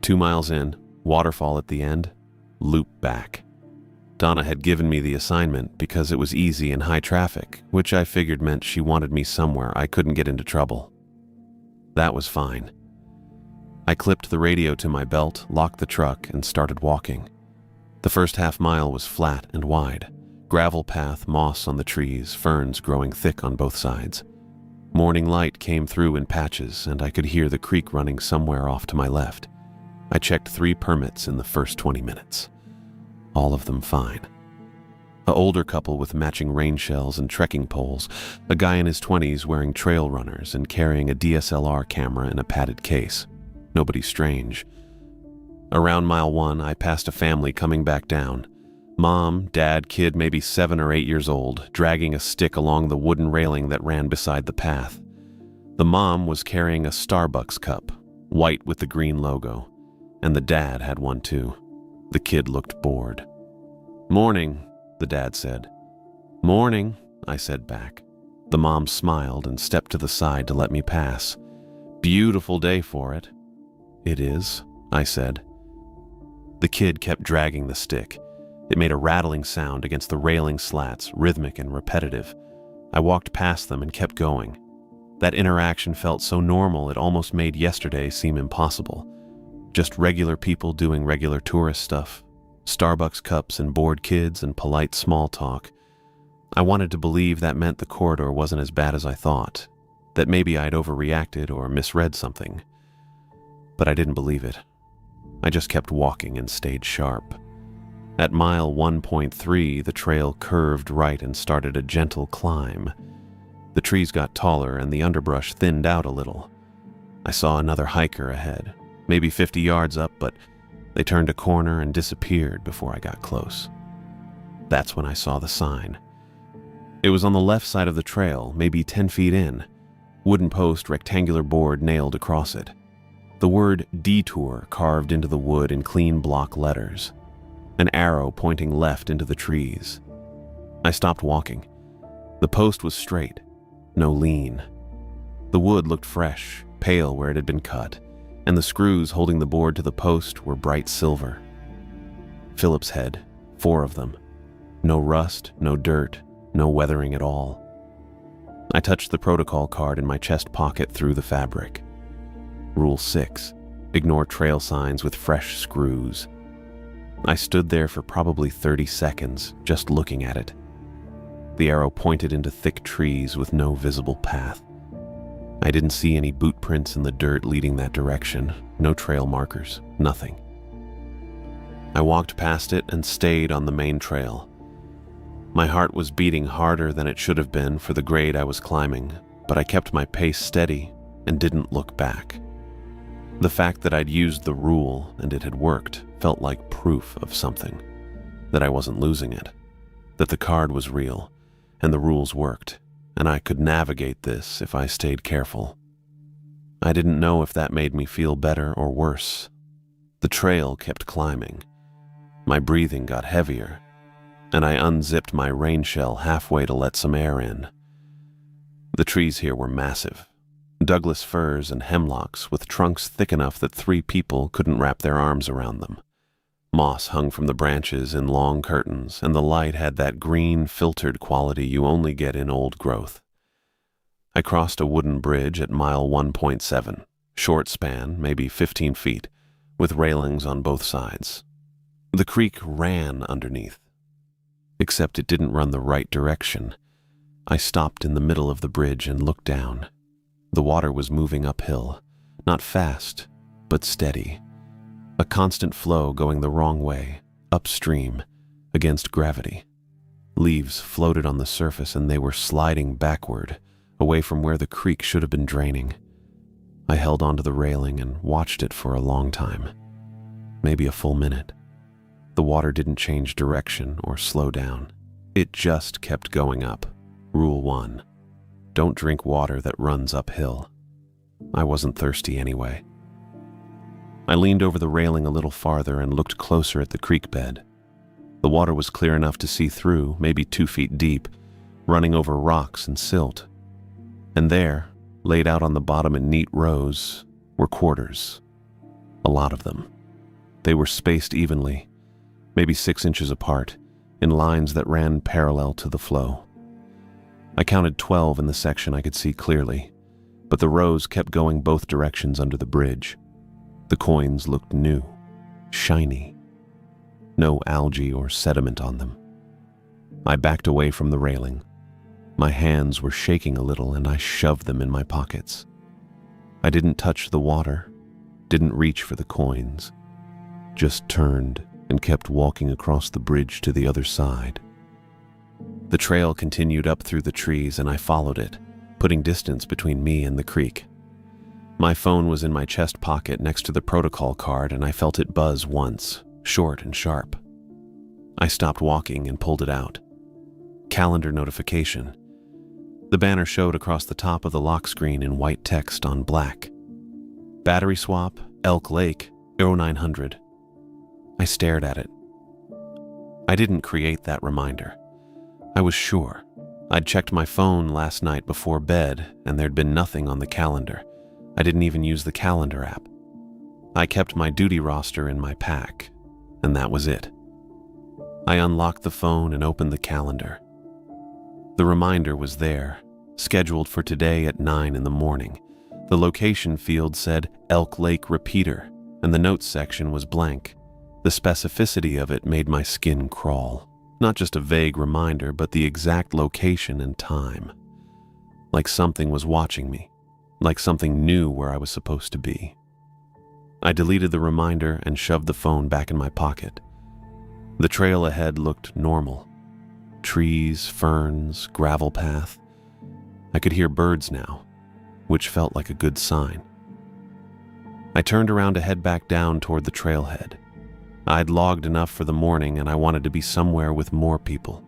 2 miles in, waterfall at the end, loop back. Donna had given me the assignment because it was easy and high traffic, which I figured meant she wanted me somewhere I couldn't get into trouble. That was fine. I clipped the radio to my belt, locked the truck, and started walking. The first half-mile was flat and wide. Gravel path, moss on the trees, ferns growing thick on both sides. Morning light came through in patches, and I could hear the creek running somewhere off to my left. I checked 3 permits in the first 20 minutes. All of them fine. An older couple with matching rain shells and trekking poles, a guy in his 20s wearing trail runners and carrying a DSLR camera in a padded case. Nobody strange. Around mile 1, I passed a family coming back down. Mom, dad, kid maybe 7 or 8 years old, dragging a stick along the wooden railing that ran beside the path. The mom was carrying a Starbucks cup, white with the green logo, and the dad had one too. The kid looked bored. "Morning," the dad said. "Morning," I said back. The mom smiled and stepped to the side to let me pass. "Beautiful day for it." "It is," I said. The kid kept dragging the stick. It made a rattling sound against the railing slats, rhythmic and repetitive. I walked past them and kept going. That interaction felt so normal it almost made yesterday seem impossible. Just regular people doing regular tourist stuff. Starbucks cups and bored kids and polite small talk. I wanted to believe that meant the corridor wasn't as bad as I thought, that maybe I'd overreacted or misread something. But I didn't believe it. I just kept walking and stayed sharp. At mile 1.3, the trail curved right and started a gentle climb. The trees got taller and the underbrush thinned out a little. I saw another hiker ahead, maybe 50 yards up, but they turned a corner and disappeared before I got close. That's when I saw the sign. It was on the left side of the trail, maybe 10 feet in. Wooden post, rectangular board nailed across it. The word "detour" carved into the wood in clean block letters. An arrow pointing left into the trees. I stopped walking. The post was straight, no lean. The wood looked fresh, pale where it had been cut, and the screws holding the board to the post were bright silver. Phillips head, 4 of them. No rust, no dirt, no weathering at all. I touched the protocol card in my chest pocket through the fabric. Rule 6, ignore trail signs with fresh screws. I stood there for probably 30 seconds, just looking at it. The arrow pointed into thick trees with no visible path. I didn't see any boot prints in the dirt leading that direction, no trail markers, nothing. I walked past it and stayed on the main trail. My heart was beating harder than it should have been for the grade I was climbing, but I kept my pace steady and didn't look back. The fact that I'd used the rule and it had worked felt like proof of something, that I wasn't losing it, that the card was real and the rules worked, and I could navigate this if I stayed careful. I didn't know if that made me feel better or worse. The trail kept climbing. My breathing got heavier, and I unzipped my rain shell halfway to let some air in. The trees here were massive. Douglas firs and hemlocks with trunks thick enough that 3 people couldn't wrap their arms around them. Moss hung from the branches in long curtains, and the light had that green, filtered quality you only get in old growth. I crossed a wooden bridge at mile 1.7, short span, maybe 15 feet, with railings on both sides. The creek ran underneath, except it didn't run the right direction. I stopped in the middle of the bridge and looked down. The water was moving uphill, not fast, but steady. A constant flow going the wrong way, upstream, against gravity. Leaves floated on the surface and they were sliding backward, away from where the creek should have been draining. I held onto the railing and watched it for a long time, maybe a full minute. The water didn't change direction or slow down. It just kept going up. Rule 1. Don't drink water that runs uphill. I wasn't thirsty anyway. I leaned over the railing a little farther and looked closer at the creek bed. The water was clear enough to see through, maybe 2 feet deep, running over rocks and silt. And there, laid out on the bottom in neat rows, were quarters. A lot of them. They were spaced evenly, maybe 6 inches apart, in lines that ran parallel to the flow. I counted 12 in the section I could see clearly, but the rows kept going both directions under the bridge. The coins looked new, shiny. No algae or sediment on them. I backed away from the railing. My hands were shaking a little and I shoved them in my pockets. I didn't touch the water, didn't reach for the coins, just turned and kept walking across the bridge to the other side. The trail continued up through the trees and I followed it, putting distance between me and the creek. My phone was in my chest pocket next to the protocol card and I felt it buzz once, short and sharp. I stopped walking and pulled it out. Calendar notification. The banner showed across the top of the lock screen in white text on black. Battery swap, Elk Lake, 0900. I stared at it. I didn't create that reminder. I was sure. I'd checked my phone last night before bed and there'd been nothing on the calendar. I didn't even use the calendar app. I kept my duty roster in my pack, and that was it. I unlocked the phone and opened the calendar. The reminder was there, scheduled for today at 9 in the morning. The location field said Elk Lake Repeater, and the notes section was blank. The specificity of it made my skin crawl. Not just a vague reminder, but the exact location and time. Like something was watching me, like something knew where I was supposed to be. I deleted the reminder and shoved the phone back in my pocket. The trail ahead looked normal. Trees, ferns, gravel path. I could hear birds now, which felt like a good sign. I turned around to head back down toward the trailhead. I'd logged enough for the morning and I wanted to be somewhere with more people.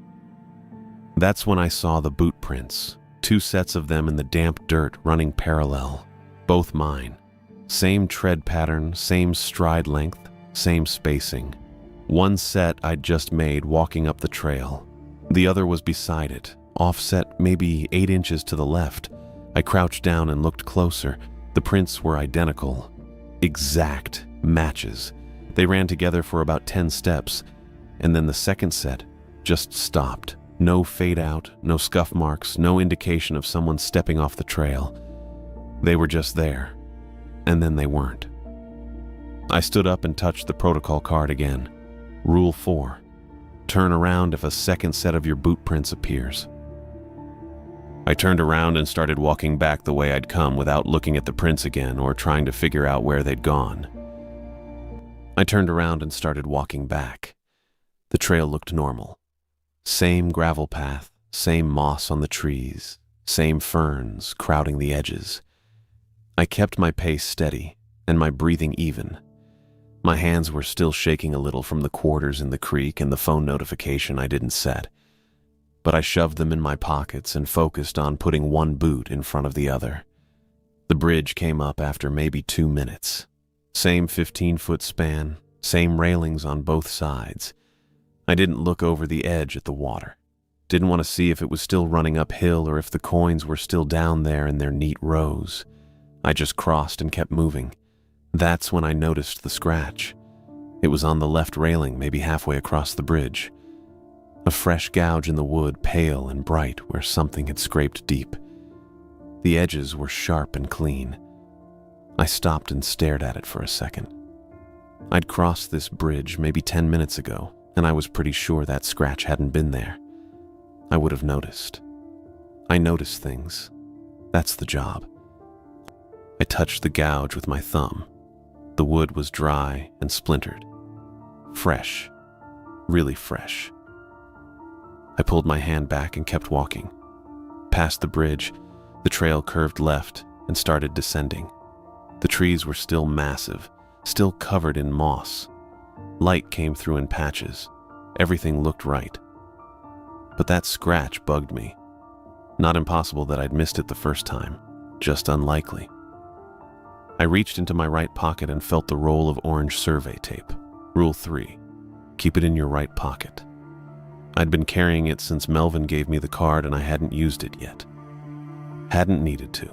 That's when I saw the boot prints, 2 sets of them in the damp dirt running parallel, both mine. Same tread pattern, same stride length, same spacing. One set I'd just made walking up the trail. The other was beside it, offset maybe 8 inches to the left. I crouched down and looked closer. The prints were identical. Exact matches. They ran together for about 10 steps, and then the second set just stopped. No fade out, no scuff marks, no indication of someone stepping off the trail. They were just there, and then they weren't. I stood up and touched the protocol card again. Rule 4. Turn around if a second set of your boot prints appears. I turned around and started walking back the way I'd come without looking at the prints again or trying to figure out where they'd gone. I turned around and started walking back. The trail looked normal. Same gravel path, same moss on the trees, same ferns crowding the edges. I kept my pace steady and my breathing even. My hands were still shaking a little from the quarters in the creek and the phone notification I didn't set. But I shoved them in my pockets and focused on putting one boot in front of the other. The bridge came up after maybe 2 minutes. Same 15-foot span, same railings on both sides. I didn't look over the edge at the water. Didn't want to see if it was still running uphill or if the coins were still down there in their neat rows. I just crossed and kept moving. That's when I noticed the scratch. It was on the left railing, maybe halfway across the bridge. A fresh gouge in the wood, pale and bright, where something had scraped deep. The edges were sharp and clean. I stopped and stared at it for a second. I'd crossed this bridge maybe 10 minutes ago, and I was pretty sure that scratch hadn't been there. I would have noticed. I notice things. That's the job. I touched the gouge with my thumb. The wood was dry and splintered. Fresh. Really fresh. I pulled my hand back and kept walking. Past the bridge, the trail curved left and started descending. The trees were still massive, still covered in moss. Light came through in patches. Everything looked right. But that scratch bugged me. Not impossible that I'd missed it the first time, just unlikely. I reached into my right pocket and felt the roll of orange survey tape. Rule 3. Keep it in your right pocket. I'd been carrying it since Melvin gave me the card and I hadn't used it yet. Hadn't needed to.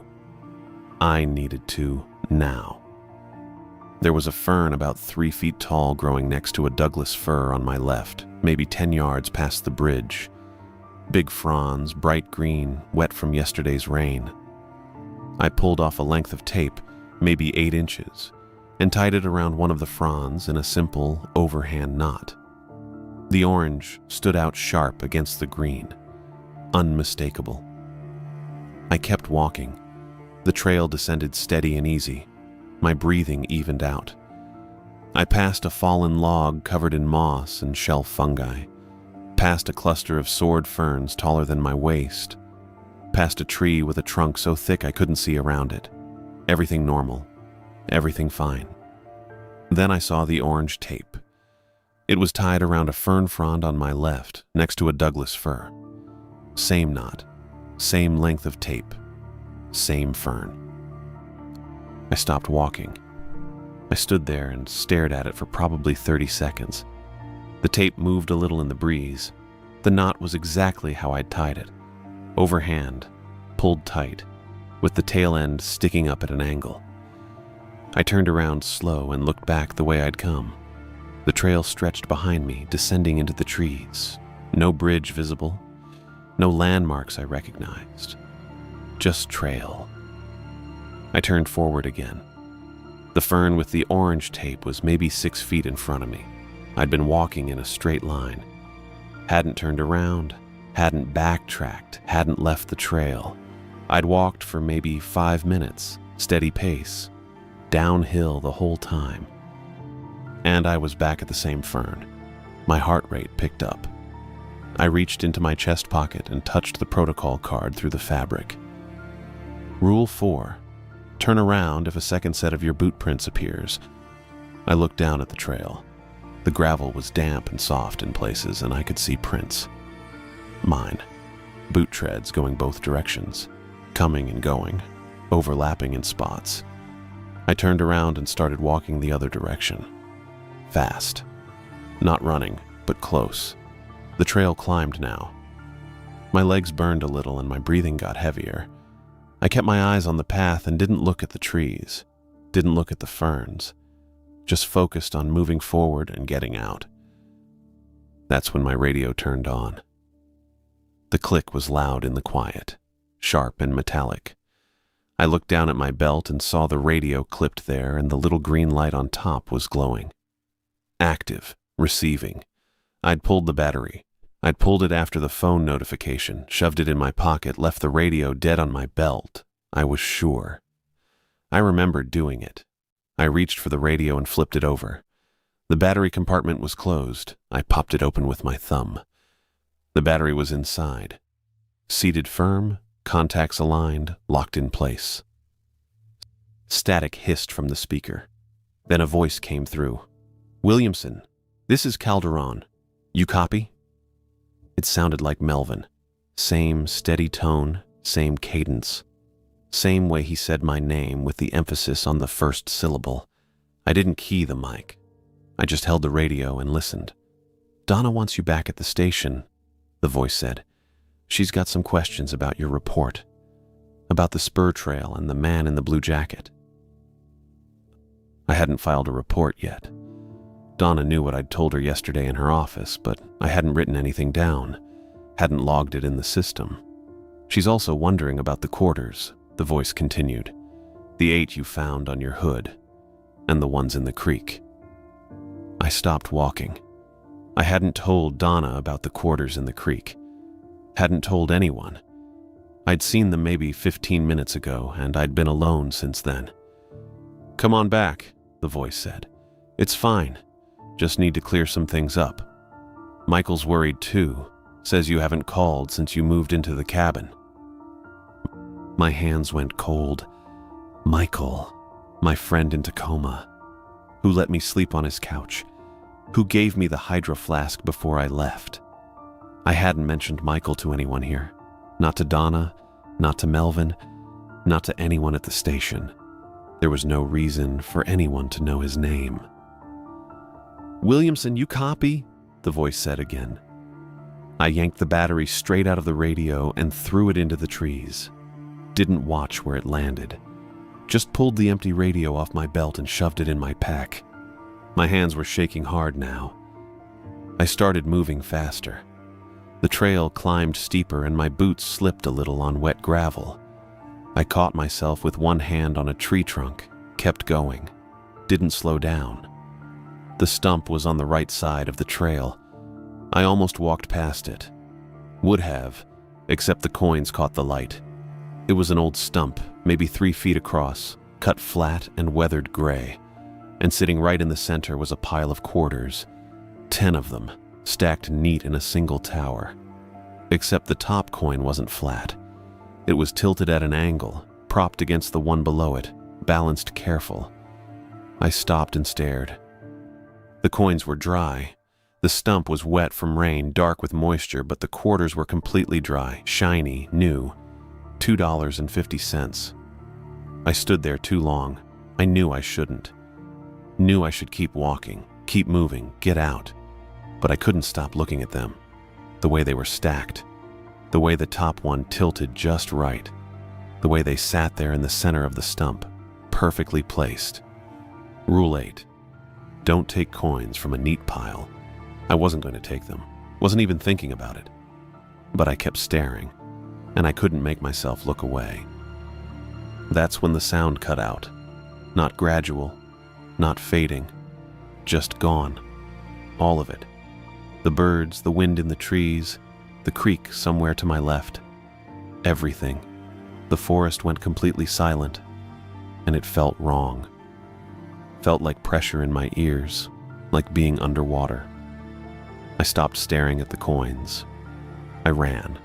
I needed to now. There was a fern about 3 feet tall growing next to a Douglas fir on my left, maybe 10 yards past the bridge. Big fronds, bright green, wet from yesterday's rain. I pulled off a length of tape, maybe 8 inches, and tied it around one of the fronds in a simple, overhand knot. The orange stood out sharp against the green, unmistakable. I kept walking. The trail descended steady and easy. My breathing evened out. I passed a fallen log covered in moss and shelf fungi, past a cluster of sword ferns taller than my waist, past a tree with a trunk so thick I couldn't see around it. Everything normal, everything fine. Then I saw the orange tape. It was tied around a fern frond on my left, next to a Douglas fir. Same knot, same length of tape, same fern. I stopped walking. I stood there and stared at it for probably 30 seconds. The tape moved a little in the breeze. The knot was exactly how I'd tied it. Overhand, pulled tight, with the tail end sticking up at an angle. I turned around slow and looked back the way I'd come. The trail stretched behind me, descending into the trees. No bridge visible, no landmarks I recognized. Just trail. I turned forward again. The fern with the orange tape was maybe 6 feet in front of me. I'd been walking in a straight line. Hadn't turned around, hadn't backtracked, hadn't left the trail. I'd walked for maybe 5 minutes, steady pace, downhill the whole time. And I was back at the same fern. My heart rate picked up. I reached into my chest pocket and touched the protocol card through the fabric. Rule 4. Turn around if a second set of your boot prints appears. I looked down at the trail. The gravel was damp and soft in places, and I could see prints. Mine. Boot treads going both directions, coming and going, overlapping in spots. I turned around and started walking the other direction. Fast. Not running, but close. The trail climbed now. My legs burned a little and my breathing got heavier. I kept my eyes on the path and didn't look at the trees, didn't look at the ferns, just focused on moving forward and getting out. That's when my radio turned on. The click was loud in the quiet, sharp and metallic. I looked down at my belt and saw the radio clipped there, and the little green light on top was glowing. Active, receiving. I'd pulled the battery. I'd pulled it after the phone notification, shoved it in my pocket, left the radio dead on my belt. I was sure. I remembered doing it. I reached for the radio and flipped it over. The battery compartment was closed. I popped it open with my thumb. The battery was inside. Seated firm, contacts aligned, locked in place. Static hissed from the speaker. Then a voice came through. "Williamson, this is Calderon. You copy?" It sounded like Melvin. Same steady tone, same cadence. Same way he said my name with the emphasis on the first syllable. I didn't key the mic. I just held the radio and listened. "Donna wants you back at the station," the voice said. "She's got some questions about your report. About the spur trail and the man in the blue jacket." I hadn't filed a report yet. Donna knew what I'd told her yesterday in her office, but I hadn't written anything down, hadn't logged it in the system. "She's also wondering about the quarters," the voice continued. "The 8 you found on your hood, and the ones in the creek." I stopped walking. I hadn't told Donna about the quarters in the creek. Hadn't told anyone. I'd seen them maybe 15 minutes ago, and I'd been alone since then. "Come on back," the voice said. "It's fine. Just need to clear some things up. Michael's worried too. Says you haven't called since you moved into the cabin." My hands went cold. Michael, my friend in Tacoma, who let me sleep on his couch, who gave me the hydro flask before I left. I hadn't mentioned Michael to anyone here. Not to Donna, not to Melvin, not to anyone at the station. There was no reason for anyone to know his name. "Williamson, you copy?" the voice said again. I yanked the battery straight out of the radio and threw it into the trees. Didn't watch where it landed. Just pulled the empty radio off my belt and shoved it in my pack. My hands were shaking hard now. I started moving faster. The trail climbed steeper and my boots slipped a little on wet gravel. I caught myself with one hand on a tree trunk, kept going, didn't slow down. The stump was on the right side of the trail. I almost walked past it. Would have, except the coins caught the light. It was an old stump, maybe 3 feet across, cut flat and weathered gray. And sitting right in the center was a pile of quarters, 10 of them, stacked neat in a single tower. Except the top coin wasn't flat. It was tilted at an angle, propped against the one below it, balanced careful. I stopped and stared. The coins were dry. The stump was wet from rain, dark with moisture, but the quarters were completely dry, shiny, new. $2.50. I stood there too long. I knew I shouldn't. Knew I should keep walking, keep moving, get out. But I couldn't stop looking at them. The way they were stacked. The way the top one tilted just right. The way they sat there in the center of the stump, perfectly placed. Rule 8. Don't take coins from a neat pile. I wasn't going to take them. Wasn't even thinking about it. But I kept staring, and I couldn't make myself look away. That's when the sound cut out. Not gradual, not fading, just gone. All of it. The birds, the wind in the trees, the creek somewhere to my left. Everything. The forest went completely silent, and it felt wrong. Felt like pressure in my ears, like being underwater. I stopped staring at the coins. I ran.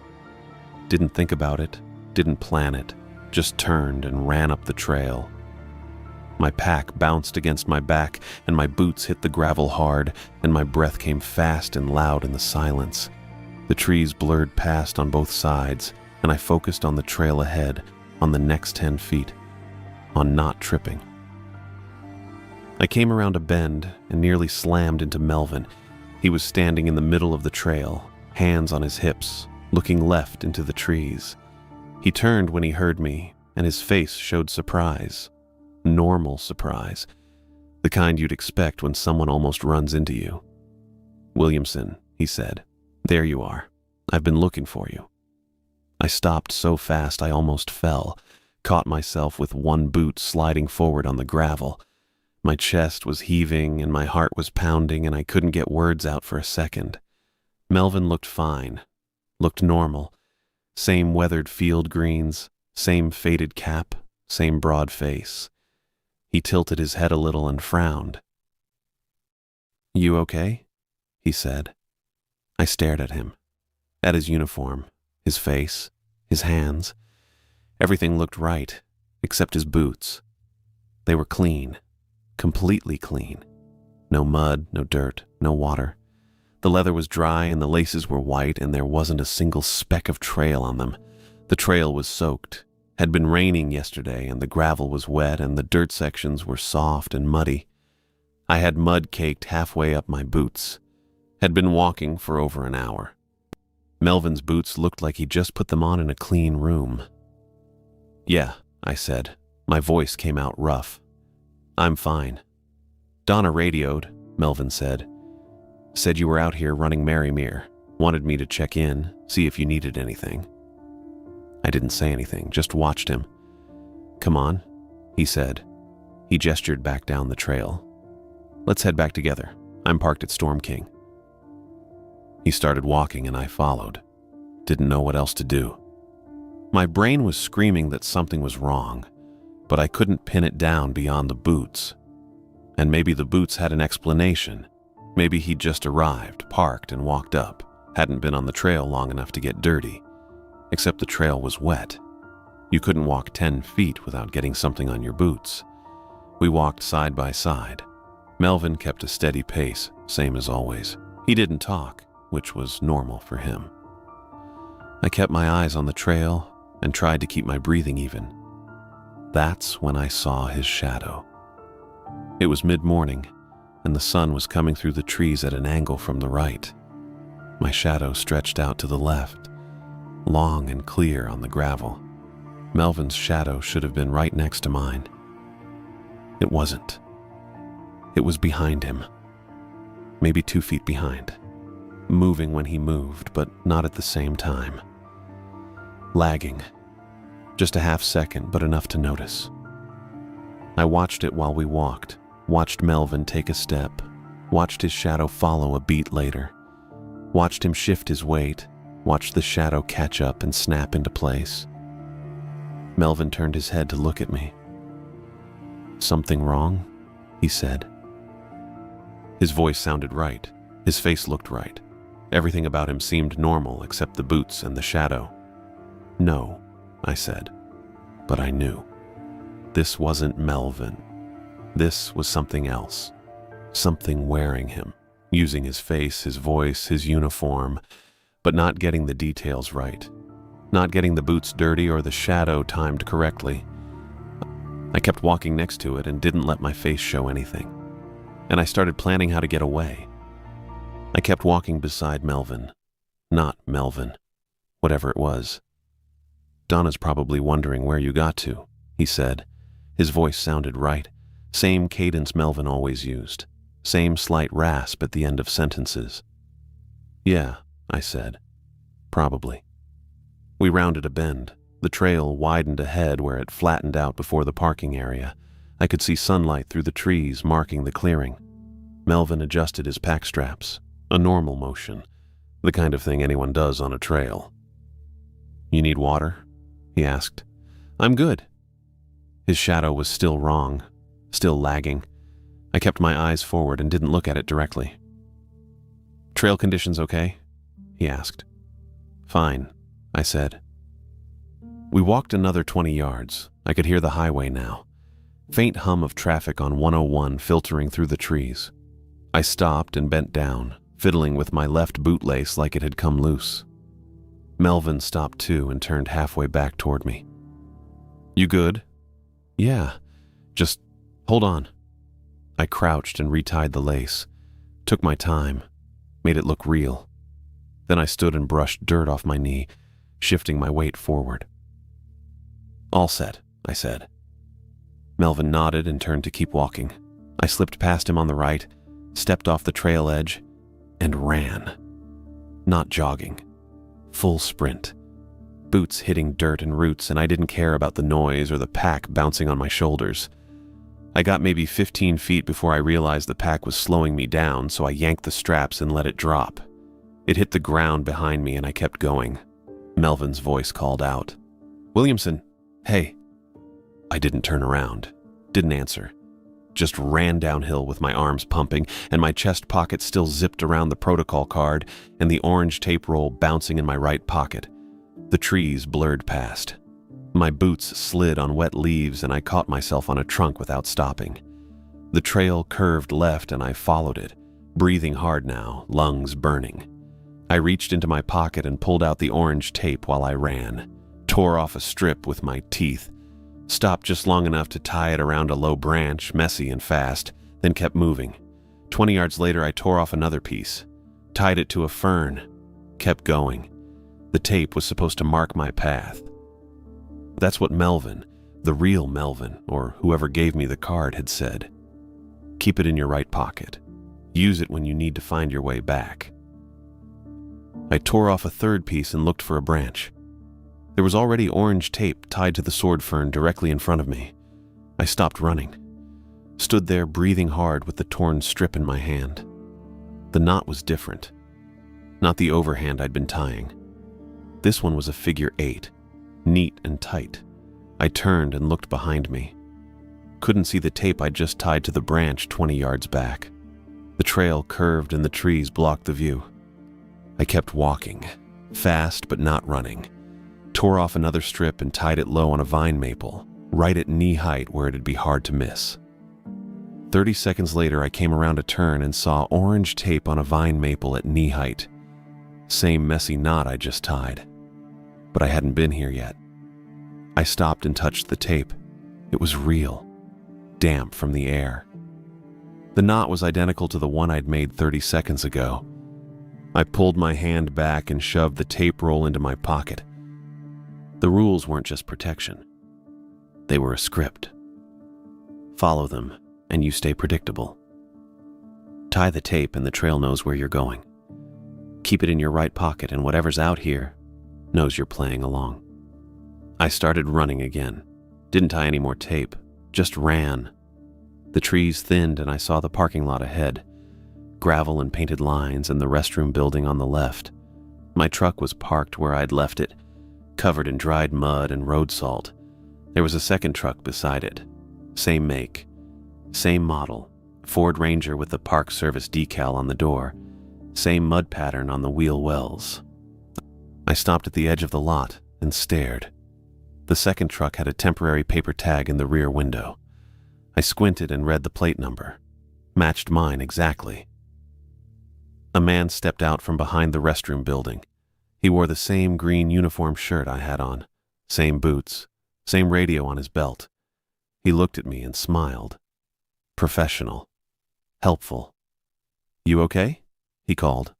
Didn't think about it, didn't plan it, just turned and ran up the trail. My pack bounced against my back, and my boots hit the gravel hard, and my breath came fast and loud in the silence. The trees blurred past on both sides, and I focused on the trail ahead, on the next 10 feet, on not tripping. I came around a bend and nearly slammed into Melvin. He was standing in the middle of the trail, hands on his hips, looking left into the trees. He turned when he heard me, and his face showed surprise. Normal surprise. The kind you'd expect when someone almost runs into you. "Williamson," he said. "There you are. I've been looking for you." I stopped so fast I almost fell, caught myself with one boot sliding forward on the gravel. My chest was heaving and my heart was pounding and I couldn't get words out for a second. Melvin looked fine, looked normal. Same weathered field greens, same faded cap, same broad face. He tilted his head a little and frowned. "You okay?" he said. I stared at him, at his uniform, his face, his hands. Everything looked right, except his boots. They were clean. Completely clean. No mud, no dirt, no water. The leather was dry and the laces were white and there wasn't a single speck of trail on them. The trail was soaked. Had been raining yesterday and the gravel was wet and the dirt sections were soft and muddy. I had mud caked halfway up my boots. Had been walking for over an hour. Melvin's boots looked like he just put them on in a clean room. "Yeah," I said. My voice came out rough. "I'm fine." "Donna radioed," Melvin said. "Said you were out here running Marymere. Wanted me to check in, see if you needed anything." I didn't say anything, just watched him. "Come on," he said. He gestured back down the trail. "Let's head back together. I'm parked at Storm King." He started walking and I followed. Didn't know what else to do. My brain was screaming that something was wrong, but I couldn't pin it down beyond the boots. And maybe the boots had an explanation. Maybe he'd just arrived, parked, and walked up, hadn't been on the trail long enough to get dirty. Except the trail was wet. You couldn't walk 10 feet without getting something on your boots. We walked side by side. Melvin kept a steady pace, same as always. He didn't talk, which was normal for him. I kept my eyes on the trail and tried to keep my breathing even. That's when I saw his shadow. It was mid-morning, and the sun was coming through the trees at an angle from the right. My shadow stretched out to the left, long and clear on the gravel. Melvin's shadow should have been right next to mine. It wasn't. It was behind him. Maybe 2 feet behind. Moving when he moved, but not at the same time. Lagging. Just a half second, but enough to notice. I watched it while we walked, watched Melvin take a step, watched his shadow follow a beat later, watched him shift his weight, watched the shadow catch up and snap into place. Melvin turned his head to look at me. "Something wrong?" he said. His voice sounded right. His face looked right. Everything about him seemed normal except the boots and the shadow. "No," I said, but I knew. This wasn't Melvin. This was something else. Something wearing him, using his face, his voice, his uniform, but not getting the details right. Not getting the boots dirty or the shadow timed correctly. I kept walking next to it and didn't let my face show anything. And I started planning how to get away. I kept walking beside Melvin. Not Melvin. Whatever it was. "Donna's probably wondering where you got to," he said. His voice sounded right. Same cadence Melvin always used. Same slight rasp at the end of sentences. "Yeah," I said. "Probably." We rounded a bend. The trail widened ahead where it flattened out before the parking area. I could see sunlight through the trees marking the clearing. Melvin adjusted his pack straps. A normal motion. The kind of thing anyone does on a trail. "You need water?" he asked. "I'm good." His shadow was still wrong, still lagging. I kept my eyes forward and didn't look at it directly. "Trail conditions okay?" he asked. "Fine," I said. We walked another 20 yards. I could hear the highway now. Faint hum of traffic on 101 filtering through the trees. I stopped and bent down, fiddling with my left bootlace like it had come loose. Melvin stopped too and turned halfway back toward me. "You good?" "Yeah, just hold on." I crouched and retied the lace, took my time, made it look real. Then I stood and brushed dirt off my knee, shifting my weight forward. "All set," I said. Melvin nodded and turned to keep walking. I slipped past him on the right, stepped off the trail edge, and ran. Not jogging. Full sprint. Boots hitting dirt and roots, and I didn't care about the noise or the pack bouncing on my shoulders. I got maybe 15 feet before I realized the pack was slowing me down, so I yanked the straps and let it drop. It hit the ground behind me and I kept going. Melvin's voice called out, "Williamson, hey." I didn't turn around, didn't answer. Just ran downhill with my arms pumping and my chest pocket still zipped around the protocol card and the orange tape roll bouncing in my right pocket. The trees blurred past. My boots slid on wet leaves and I caught myself on a trunk without stopping. The trail curved left and I followed it, breathing hard now, lungs burning. I reached into my pocket and pulled out the orange tape while I ran, tore off a strip with my teeth, stopped just long enough to tie it around a low branch, messy and fast, then kept moving. 20 yards later, I tore off another piece, tied it to a fern, kept going. The tape was supposed to mark my path. That's what Melvin, the real Melvin, or whoever gave me the card, had said. Keep it in your right pocket. Use it when you need to find your way back. I tore off a third piece and looked for a branch. There was already orange tape tied to the sword fern directly in front of me. I stopped running, stood there breathing hard with the torn strip in my hand. The knot was different, not the overhand I'd been tying. This one was a figure 8, neat and tight. I turned and looked behind me. Couldn't see the tape I'd just tied to the branch 20 yards back. The trail curved and the trees blocked the view. I kept walking, fast but not running. Tore off another strip and tied it low on a vine maple, right at knee height where it'd be hard to miss. 30 seconds later, I came around a turn and saw orange tape on a vine maple at knee height. Same messy knot I just tied. But I hadn't been here yet. I stopped and touched the tape. It was real, damp from the air. The knot was identical to the one I'd made 30 seconds ago. I pulled my hand back and shoved the tape roll into my pocket. The rules weren't just protection. They were a script. follow them, and you stay predictable. Tie the tape and the trail knows where you're going. Keep it in your right pocket and whatever's out here knows you're playing along. I started running again. Didn't tie any more tape, just ran. The trees thinned and I saw the parking lot ahead. Gravel and painted lines and the restroom building on the left. My truck was parked where I'd left it, covered in dried mud and road salt. There was a second truck beside it. Same make, same model, Ford Ranger with the Park Service decal on the door, same mud pattern on the wheel wells. I stopped at the edge of the lot and stared. The second truck had a temporary paper tag in the rear window. I squinted and read the plate number. Matched mine exactly. A man stepped out from behind the restroom building. He wore the same green uniform shirt I had on, same boots, same radio on his belt. He looked at me and smiled. Professional. Helpful. "You okay?" he called.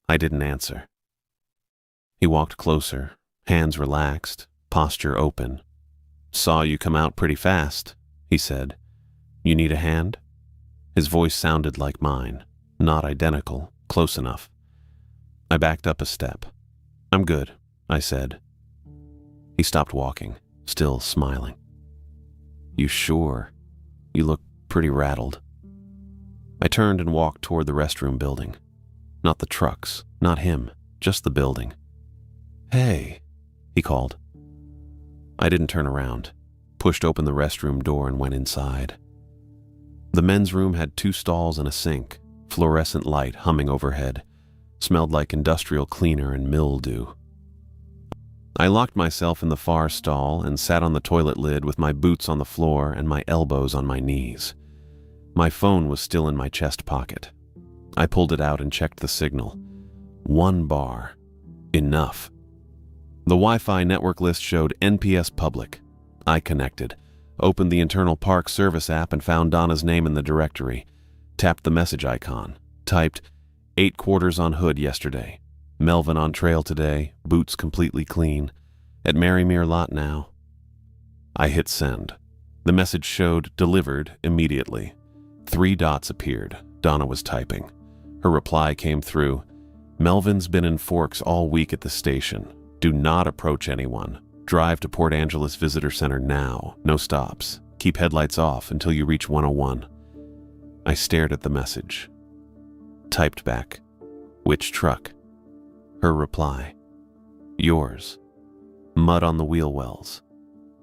I didn't answer. He walked closer, hands relaxed, posture open. "Saw you come out pretty fast," he said. "You need a hand?" His voice sounded like mine, not identical, close enough. I backed up a step. "I'm good," I said. He stopped walking, still smiling. "You sure? You look pretty rattled." I turned and walked toward the restroom building. Not the trucks, not him, just the building. "Hey," he called. I didn't turn around, pushed open the restroom door and went inside. The men's room had 2 stalls and a sink, fluorescent light humming overhead, smelled like industrial cleaner and mildew. I locked myself in the far stall and sat on the toilet lid with my boots on the floor and my elbows on my knees. My phone was still in my chest pocket. I pulled it out and checked the signal. 1 bar. Enough. The Wi-Fi network list showed NPS Public. I connected, opened the internal Park Service app and found Donna's name in the directory. Tapped the message icon. Typed, 8 quarters on hood yesterday. Melvin on trail today, boots completely clean. At Marymere lot now. I hit send. The message showed delivered immediately. 3 dots appeared. Donna was typing. Her reply came through. "Melvin's been in Forks all week at the station. Do not approach anyone. Drive to Port Angeles Visitor Center now. No stops. Keep headlights off until you reach 101. I stared at the message. Typed back. "Which truck?" Her reply. "Yours. Mud on the wheel wells.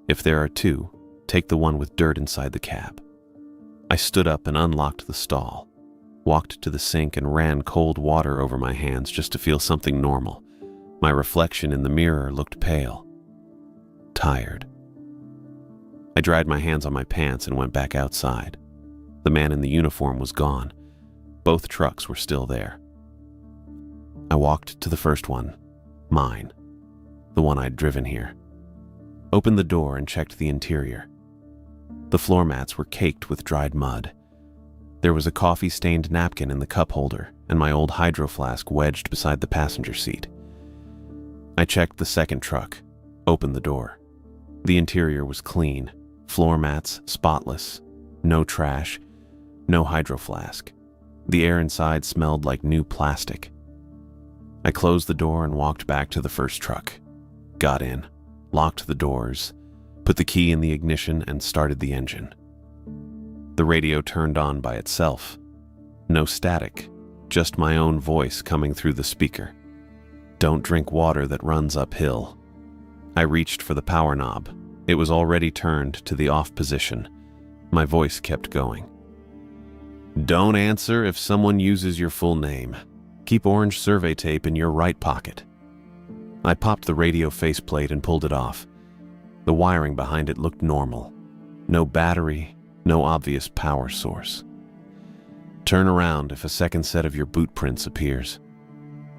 If there are 2, take the one with dirt inside the cab." I stood up and unlocked the stall, walked to the sink and ran cold water over my hands just to feel something normal. My reflection in the mirror looked pale. Tired. I dried my hands on my pants and went back outside. The man in the uniform was gone. Both trucks were still there. I walked to the first one, mine, the one I'd driven here. Opened the door and checked the interior. The floor mats were caked with dried mud. There was a coffee-stained napkin in the cup holder and my old hydro flask wedged beside the passenger seat. I checked the second truck, opened the door. The interior was clean, floor mats spotless, no trash, no hydro flask. The air inside smelled like new plastic. I closed the door and walked back to the first truck. Got in, locked the doors, put the key in the ignition and started the engine. The radio turned on by itself. No static, just my own voice coming through the speaker. "Don't drink water that runs uphill." I reached for the power knob. It was already turned to the off position. My voice kept going. "Don't answer if someone uses your full name. Keep orange survey tape in your right pocket." I popped the radio faceplate and pulled it off. The wiring behind it looked normal. No battery, no obvious power source. "Turn around if a second set of your boot prints appears."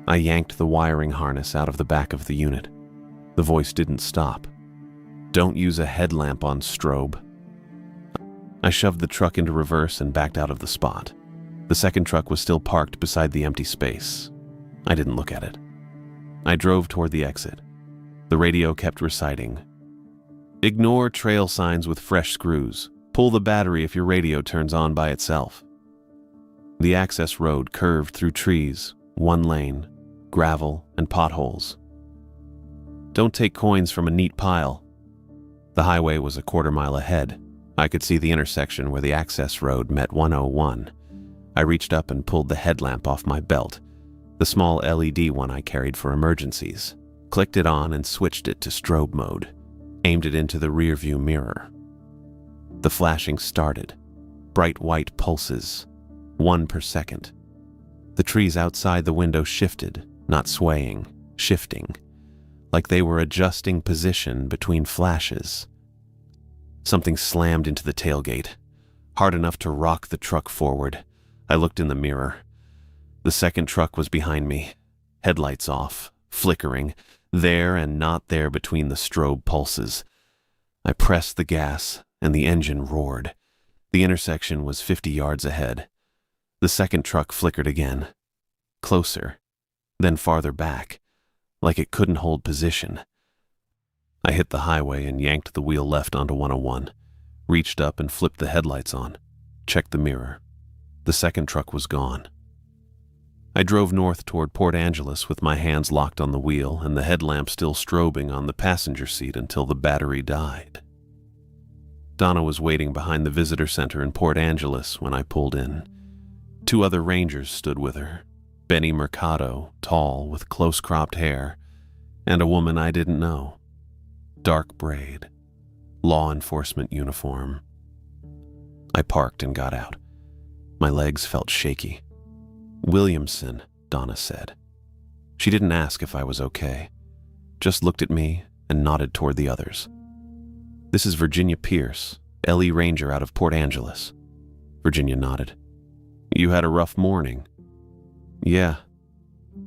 I yanked the wiring harness out of the back of the unit. The voice didn't stop. "Don't use a headlamp on strobe." I shoved the truck into reverse and backed out of the spot. The second truck was still parked beside the empty space. I didn't look at it. I drove toward the exit. The radio kept reciting, "Ignore trail signs with fresh screws. Pull the battery if your radio turns on by itself. The access road curved through trees, one lane, gravel, and potholes. Don't take coins from a neat pile. The highway was a quarter-mile ahead. I could see the intersection where the access road met 101. I reached up and pulled the headlamp off my belt, the small LED one I carried for emergencies, clicked it on and switched it to strobe mode, aimed it into the rearview mirror. The flashing started, bright white pulses, 1 per second. The trees outside the window shifted, not swaying, shifting, like they were adjusting position between flashes. Something slammed into the tailgate, hard enough to rock the truck forward. I looked in the mirror. The second truck was behind me, headlights off, flickering, there and not there between the strobe pulses. I pressed the gas, and the engine roared. The intersection was 50 yards ahead. The second truck flickered again, closer, then farther back, like it couldn't hold position. I hit the highway and yanked the wheel left onto 101, reached up and flipped the headlights on, checked the mirror. The second truck was gone. I drove north toward Port Angeles with my hands locked on the wheel and the headlamp still strobing on the passenger seat until the battery died. Donna was waiting behind the visitor center in Port Angeles when I pulled in. 2 other rangers stood with her, Benny Mercado, tall, with close-cropped hair, and a woman I didn't know. Dark braid, law enforcement uniform. I parked and got out. My legs felt shaky. "Williamson," Donna said. She didn't ask if I was okay, just looked at me and nodded toward the others. "This is Virginia Pierce, LE Ranger out of Port Angeles." Virginia nodded. "You had a rough morning." "Yeah."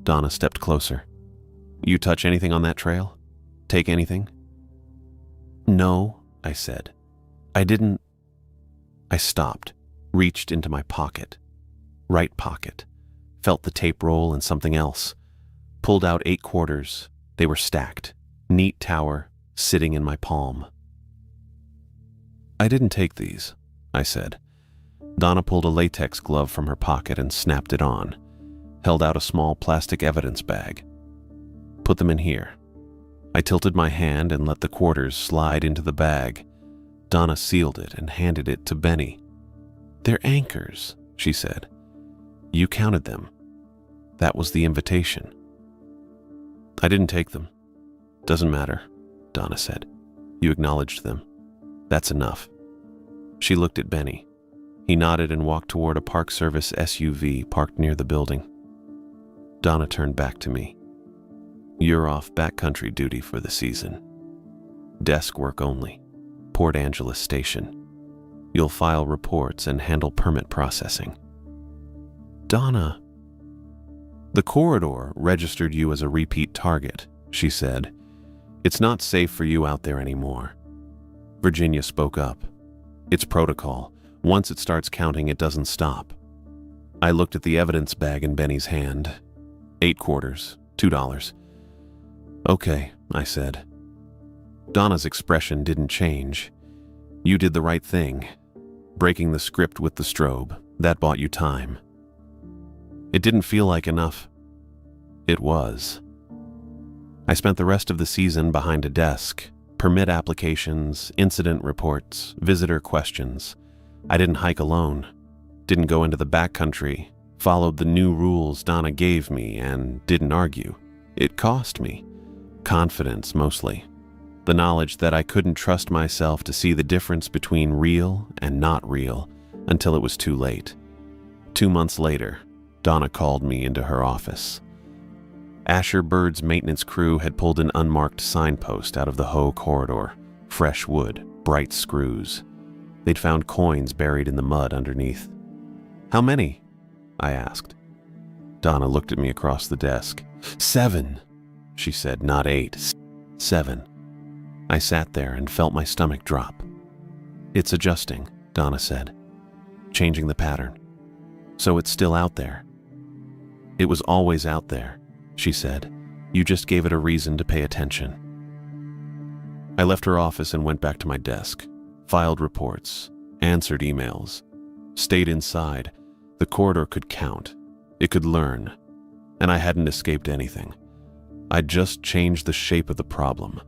Donna stepped closer. "You touch anything on that trail? Take anything?" "No," I said. "I didn't." I stopped, reached into my pocket. Right pocket. Felt the tape roll and something else. Pulled out 8 quarters. They were stacked. Neat tower, sitting in my palm. "I didn't take these," I said. Donna pulled a latex glove from her pocket and snapped it on. Held out a small plastic evidence bag. "Put them in here." I tilted my hand and let the quarters slide into the bag. Donna sealed it and handed it to Benny. "They're anchors," she said. "You counted them. That was the invitation." "I didn't take them." "Doesn't matter," Donna said. "You acknowledged them. That's enough." She looked at Benny. He nodded and walked toward a Park Service SUV parked near the building. Donna turned back to me. "You're off backcountry duty for the season. Desk work only. Port Angeles Station. You'll file reports and handle permit processing." "Donna." "The corridor registered you as a repeat target," she said. "It's not safe for you out there anymore." Virginia spoke up. "It's protocol. Once it starts counting, it doesn't stop." I looked at the evidence bag in Benny's hand. 8 quarters, $2. "Okay," I said. Donna's expression didn't change. "You did the right thing. Breaking the script with the strobe, that bought you time." It didn't feel like enough. It was. I spent the rest of the season behind a desk, permit applications, incident reports, visitor questions. I didn't hike alone, didn't go into the backcountry, followed the new rules Donna gave me, and didn't argue. It cost me. Confidence, mostly. The knowledge that I couldn't trust myself to see the difference between real and not real until it was too late. 2 months later, Donna called me into her office. Asher Bird's maintenance crew had pulled an unmarked signpost out of the Hoe corridor. Fresh wood, bright screws. They'd found coins buried in the mud underneath. "How many?" I asked. Donna looked at me across the desk. 7, she said, "not 8. 7. I sat there and felt my stomach drop. "It's adjusting," Donna said. "Changing the pattern. So it's still out there." "It was always out there," she said. "You just gave it a reason to pay attention." I left her office and went back to my desk, filed reports, answered emails, stayed inside. The corridor could count. It could learn. And I hadn't escaped anything. I'd just changed the shape of the problem.